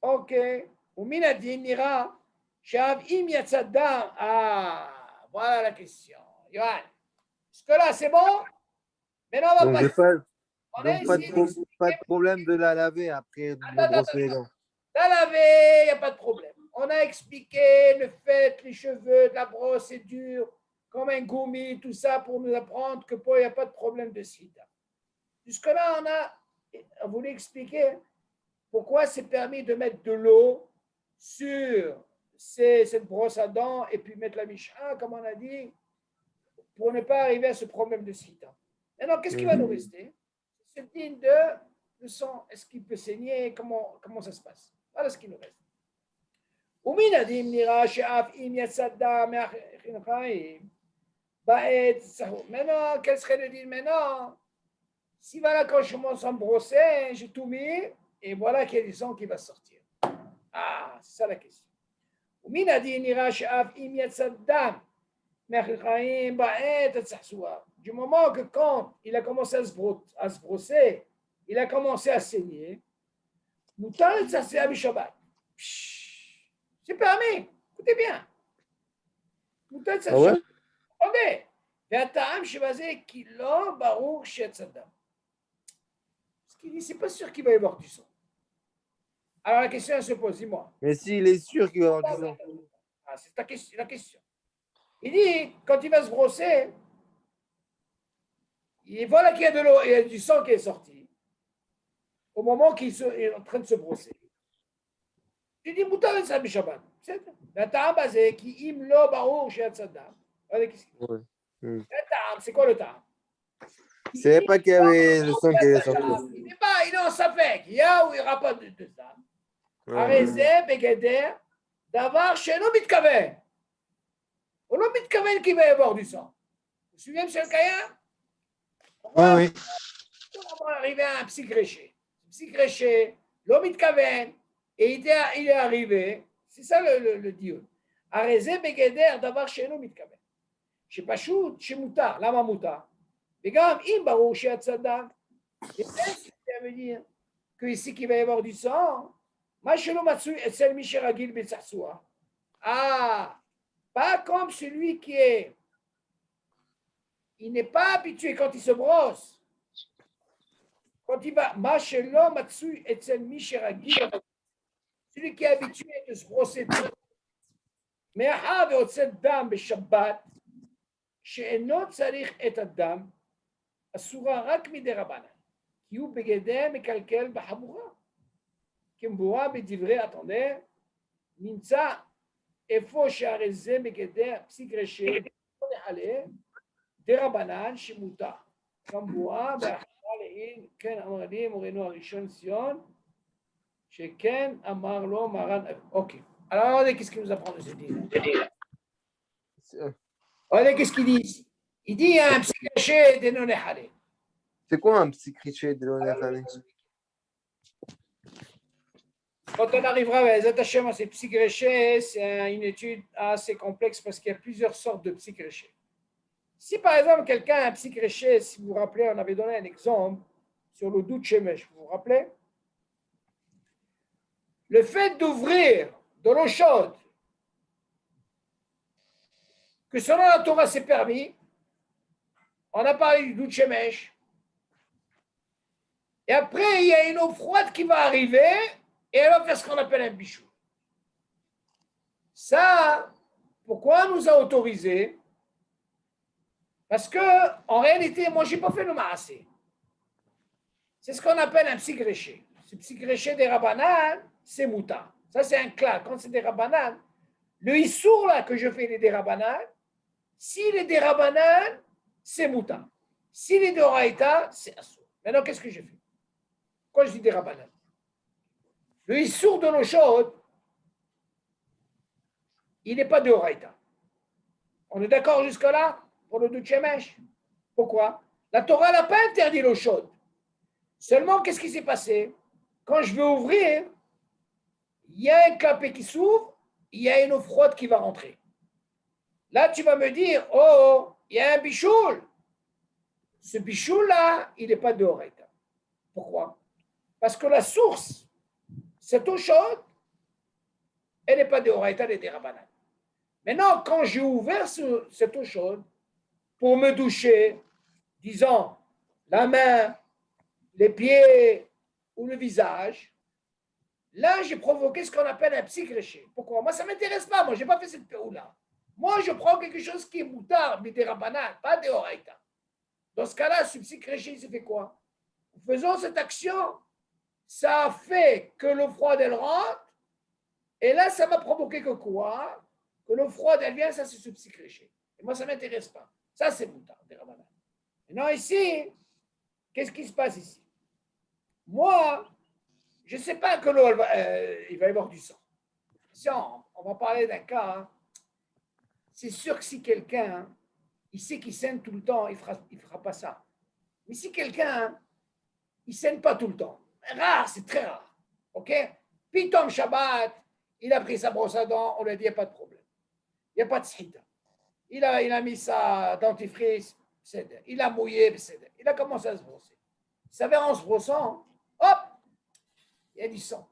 OK. Uminadin nira. Shav im yatzadam. Ah, voilà la question. Yohan. Est-ce que là, c'est bon? Maintenant, on va passer. Pas de problème de la laver après de me brosser les dents. La laver, il n'y a pas de problème. On a expliqué le fait, les cheveux, de la brosse, c'est dur, comme un gommi, tout ça, pour nous apprendre que il n'y a pas de problème de sida. Jusque-là, on voulu expliquer pourquoi c'est permis de mettre de l'eau sur cette brosse à dents et puis mettre la Mishnah, comme on a dit, pour ne pas arriver à ce problème de sida. Maintenant, qu'est-ce qui va nous rester? C'est digne de sang. Est-ce qu'il peut saigner? Comment ça se passe? Voilà ce qui nous reste. Maintenant, quel serait le dire maintenant? Si voilà, quand je commence à me brosser, j'ai tout mis, et voilà qu'il y a du sang qui va sortir. Ah, c'est ça la question. Du moment que quand il a commencé à se brosser, il a commencé à saigner, c'est permis. Écoutez bien. Ah ouais? Attendez. Ce qu'il dit, c'est pas sûr qu'il va y avoir du sang. Alors la question elle se pose, dis-moi. Mais s'il est sûr qu'il va y avoir du sang. Ah, c'est la question. Il dit, quand il va se brosser, voilà qu'il y a de l'eau, il y a du sang qui est sorti. Au moment qu'il est en train de se brosser. Il dit, Moutar et Sabi Shabbat. C'est quoi le ta'am? Il ne savait pas qu'il y avait le sang qui allait sortir. Il est en safek. Il y a ou il n'y aura pas de ta'am. Arezé, Begeder, Davar, Sheno Mitkaven. On ne Mitkaven qu'il va y avoir du sang. Vous vous souvenez, M. Kaya? Oui. On va arriver à un psy gréché. Psy gréché, l'homme Mitkaven, et il est arrivé. C'est ça le dieu. Arezé, Begeder, Davar, Sheno Mitkaven. Je ne sais pas, chez Moutar, lama Moutar. Et quand il barou chez Atzadak, et ça veut dire qu'ici qu'il va y avoir du sang, ah, pas comme celui il n'est pas habitué quand il se brosse Quand il va, Mashelo Matsui Etzel Mishiragi, celui qui est habitué de se brosser tout. Mais Ahad Otset Dam Shabbat, שאינו צריך את הדם, אסורה רק מדי רבנן, כי הוא בגדי מקלקל בחבורה. כמבואר בדברי התנא, נמצא איפה שהרי זה בגדי פסיק רשע, לא נחלה, דרבנן שמותר. כמבואר בהחלטה לעיל, כן אמר לי מורנו הראשון ציון, שכן אמר לו מרן. אוקיי, alors qu'est-ce qu'il nous apprend de ce livre? Regardez qu'est-ce qu'il dit ici. Il dit il y a un psychiché de non-éhalé. C'est quoi un psychiché de non-éhalé? Quand on arrivera à les attachements à ces psychichés, c'est une étude assez complexe parce qu'il y a plusieurs sortes de psychichés. Si par exemple quelqu'un a un psychiché, si vous vous rappelez, on avait donné un exemple sur le doute shemesh, vous vous rappelez? Le fait d'ouvrir de l'eau chaude, que selon la Torah c'est permis, on a parlé du doute shemesh, et après il y a une eau froide qui va arriver et elle va faire ce qu'on appelle un bichou. Ça, pourquoi on nous a autorisé? Parce que en réalité, moi je n'ai pas fait le maasé. C'est ce qu'on appelle un psychréché. Ce psychréché des rabanan, c'est mouta. Ça c'est un clair. Quand c'est des rabanan, le issour là que je fais les rabanan, s'il est des rabanan, c'est mouta. S'il est de oraïta, c'est assour. Maintenant, qu'est-ce que j'ai fait? Quand je dis des rabanan, le issour de l'eau chaude, il n'est pas de oraïta. On est d'accord jusque-là pour le doute shemesh? Pourquoi? La Torah n'a pas interdit l'eau chaude. Seulement, qu'est-ce qui s'est passé? Quand je veux ouvrir, il y a un clapet qui s'ouvre, il y a une eau froide qui va rentrer. Là, tu vas me dire, oh, il y a un bichoul. Ce bichoul-là, il n'est pas de oraïta. Pourquoi? Parce que la source, cette eau chaude, elle n'est pas de oraïta, elle est des rabanan. Maintenant, quand j'ai ouvert cette eau chaude pour me doucher, disons, la main, les pieds ou le visage, là, j'ai provoqué ce qu'on appelle un psychréché. Pourquoi? Moi, ça ne m'intéresse pas. Moi, je n'ai pas fait cette péou-là. Moi, je prends quelque chose qui est moutard, mais des rabanan, pas des oraïta. Dans ce cas-là, ce psychréché, il s'est fait quoi? En faisant cette action, ça a fait que l'eau froide, elle rentre, et là, ça m'a provoqué que quoi? Que l'eau froide, elle vient, ça, c'est ce psychréché. Et moi, ça ne m'intéresse pas. Ça, c'est moutard, des rabanan. Maintenant, ici, qu'est-ce qui se passe ici? Moi, je ne sais pas que l'eau, il va y avoir du sang. Si on va parler d'un cas, hein, c'est sûr que si quelqu'un, hein, il sait qu'il saigne tout le temps, il ne fera pas ça. Mais si quelqu'un, hein, il ne saigne pas tout le temps, rare, c'est très rare, ok? Puis il tombe Shabbat, il a pris sa brosse à dents, on lui a dit, il n'y a pas de problème. Il n'y a pas de sida. Il a mis sa dentifrice, il a mouillé, il a commencé à se brosser. Il s'avère en se brossant, hop, il y a du sang.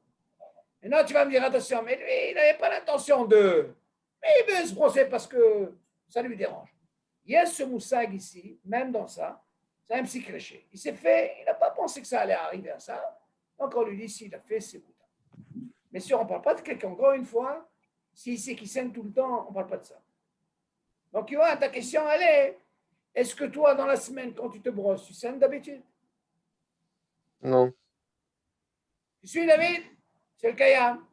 Maintenant, tu vas me dire, attention, mais lui, il n'avait pas l'intention de... Mais il veut se brosser parce que ça lui dérange. Il y a ce moussag ici, même dans ça, c'est un psychréché. Il s'est fait, il n'a pas pensé que ça allait arriver à ça. Donc, on lui dit, s'il a fait, c'est bon. Mais si on ne parle pas de quelqu'un, encore une fois, s'il sait qu'il saigne tout le temps, on ne parle pas de ça. Donc, tu vois, ta question, elle est-ce que toi, dans la semaine, quand tu te brosses, tu saignes d'habitude? Non. Tu suis, David? C'est le Kayam.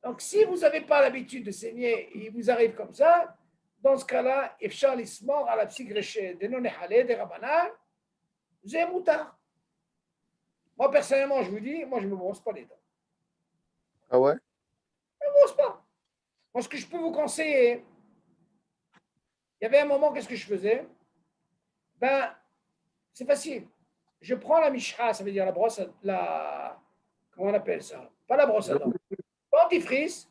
Donc, si vous n'avez pas l'habitude de saigner et il vous arrive comme ça, dans ce cas-là, Ifshal Ismor à la psychréché de non-éhalé, des rabanan, vous avez moutard. Moi, personnellement, je vous dis, moi, je ne me brosse pas les dents. Ah ouais? Je ne me brosse pas. Moi, ce que je peux vous conseiller, il y avait un moment, qu'est-ce que je faisais? Ben, c'est facile. Je prends la mishra, ça veut dire la brosse, comment on appelle ça? Pas la brosse à dents. Dentifrice,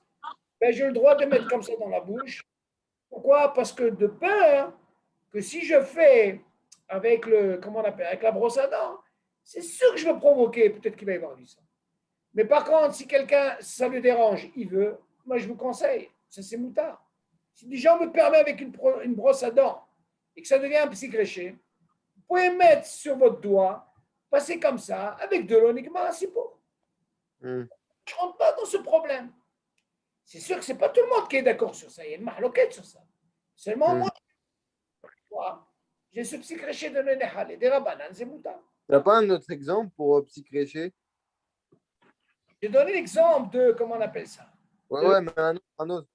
ben, j'ai le droit de mettre comme ça dans la bouche. Pourquoi? Parce que de peur que si je fais avec comment on appelle, avec la brosse à dents, c'est sûr que je vais provoquer, peut-être qu'il va y avoir du sang. Mais par contre, si quelqu'un, ça le dérange, il veut, moi je vous conseille, ça c'est moutard. Si des gens me permettent avec une brosse à dents et que ça devient un psychréché, vous pouvez mettre sur votre doigt passer comme ça, avec de l'eau nigma, c'est beau. Je ne rentre pas dans ce problème. C'est sûr que ce n'est pas tout le monde qui est d'accord sur ça. Il y a une mahloquette sur ça. Seulement moi, j'ai ce petit créché de Nenehal et des Rabbanan, c'est mouta. Tu n'as pas un autre exemple pour petit créché? J'ai donné l'exemple de, comment on appelle ça? Ouais, mais un autre.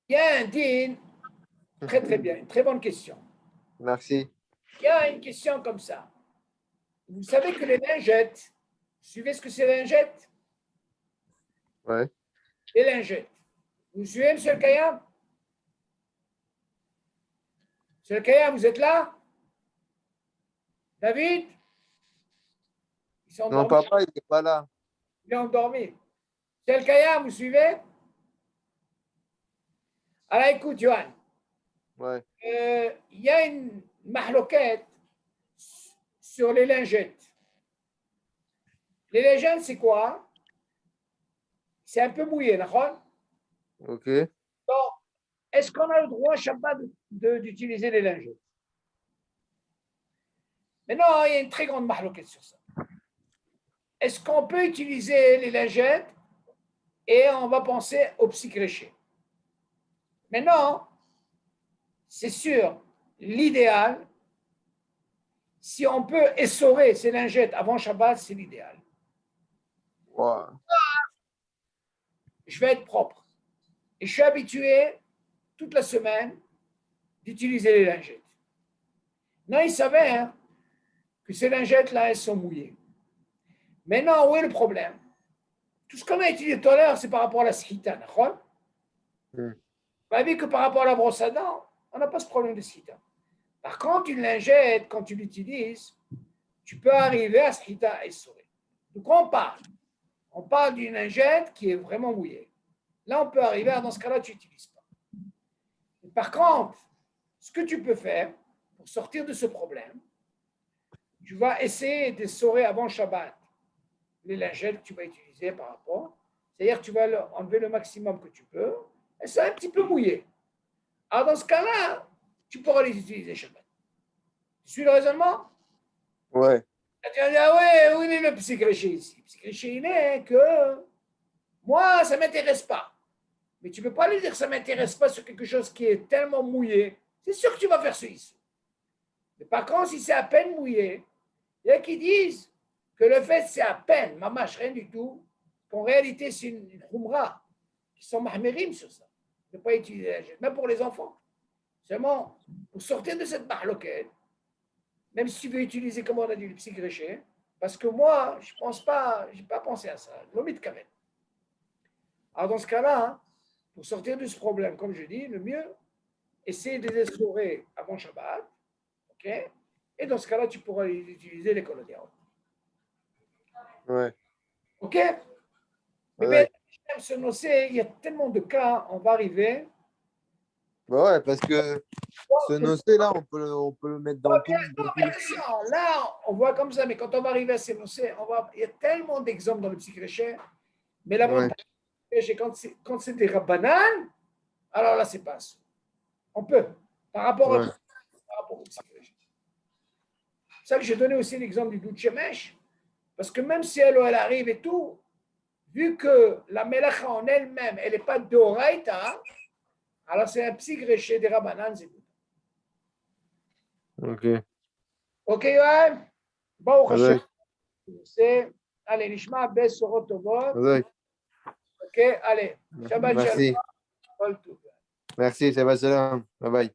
Il y a un din, très très bien, une très bonne question. Merci. Il y a une question comme ça. Vous savez que les lingettes, vous suivez ce que c'est les lingettes? Ouais. Les lingettes. Vous suivez, M. Kayam? M. Kayam, vous êtes là? David? Ils sont Non, endormis. papa, il n'est pas là. Il est endormi. M. Kayam, vous suivez? Alors écoute, Johan. Ouais. Il y a une mahloquette sur les lingettes. Les lingettes, c'est quoi? C'est un peu mouillé, d'accord? Ok. Donc, est-ce qu'on a le droit, Shabbat, d'utiliser les lingettes? Maintenant, il y a une très grande mahloquette sur ça. Est-ce qu'on peut utiliser les lingettes et on va penser au psychréché? Maintenant, c'est sûr, l'idéal, si on peut essorer ces lingettes avant Shabbat, c'est l'idéal. Wow. Je vais être propre. Et je suis habitué toute la semaine d'utiliser les lingettes. Non, il s'avère que ces lingettes-là, elles sont mouillées. Maintenant, où est le problème? Tout ce qu'on a étudié tout à l'heure, c'est par rapport à la schita, d'accord? Vous avez vu que par rapport à la brosse à dents, on n'a pas ce problème de schita. Par contre, une lingette, quand tu l'utilises, tu peux arriver à schita essoré. De quoi on parle? On parle d'une lingette qui est vraiment mouillée. Là, on peut arriver à, dans ce cas-là, tu n'utilises pas. Par contre, ce que tu peux faire pour sortir de ce problème, tu vas essayer d'essorer avant Shabbat les lingettes que tu vas utiliser par rapport. C'est-à-dire que tu vas enlever le maximum que tu peux. Elles sont un petit peu mouillées. Alors, dans ce cas-là, tu pourras les utiliser Shabbat. Tu suis le raisonnement? Ouais. Tu vas dire, ah ouais, où est le psychréché ici? Le psychréché, il est que moi, ça ne m'intéresse pas. Mais tu ne peux pas lui dire que ça ne m'intéresse pas sur quelque chose qui est tellement mouillé. C'est sûr que tu vas faire ce ici. Mais par contre, si c'est à peine mouillé, il y a qui disent que le fait, c'est à peine, mamache, rien du tout, qu'en réalité, c'est une khumra, qui sont mahmirim sur ça. Ne pas utiliser la gêne, même pour les enfants. Seulement, pour sortir de cette mahloquette, même si tu veux utiliser, comme on a dit, le psychréché, parce que moi, je ne pense pas, je n'ai pas pensé à ça, l'omit quand même. Alors, dans ce cas-là, pour sortir de ce problème, comme je dis, le mieux, essayer de les essorer avant Shabbat, ok? Et dans ce cas-là, tu pourras utiliser les coloniales. Ouais. Ok? Mais bien, se nocer, il y a tellement de cas, on va arriver. Bah ouais, parce que ce nocé là, on peut le mettre dans tout. Là, on voit comme ça, mais quand on va arriver à ces nocés, il y a tellement d'exemples dans le psychréché. Mais l'avantage, c'est quand c'est des rabbanan, alors là, c'est pas ça. On peut, par rapport au psychréché. C'est ça que j'ai donné aussi l'exemple du Douchemesh, parce que même si elle arrive et tout, vu que la melacha en elle-même, elle n'est pas d'oraita, alors c'est un psychréché des rabbanan, c'est tout. Ok. Ok, Yoann? Bon, Avec. allez, Nishma, Bess, Sorotovot. Avec. Ok, allez. Shabbat Merci. Shalom. Merci, Shabbat Shalom. Bye bye.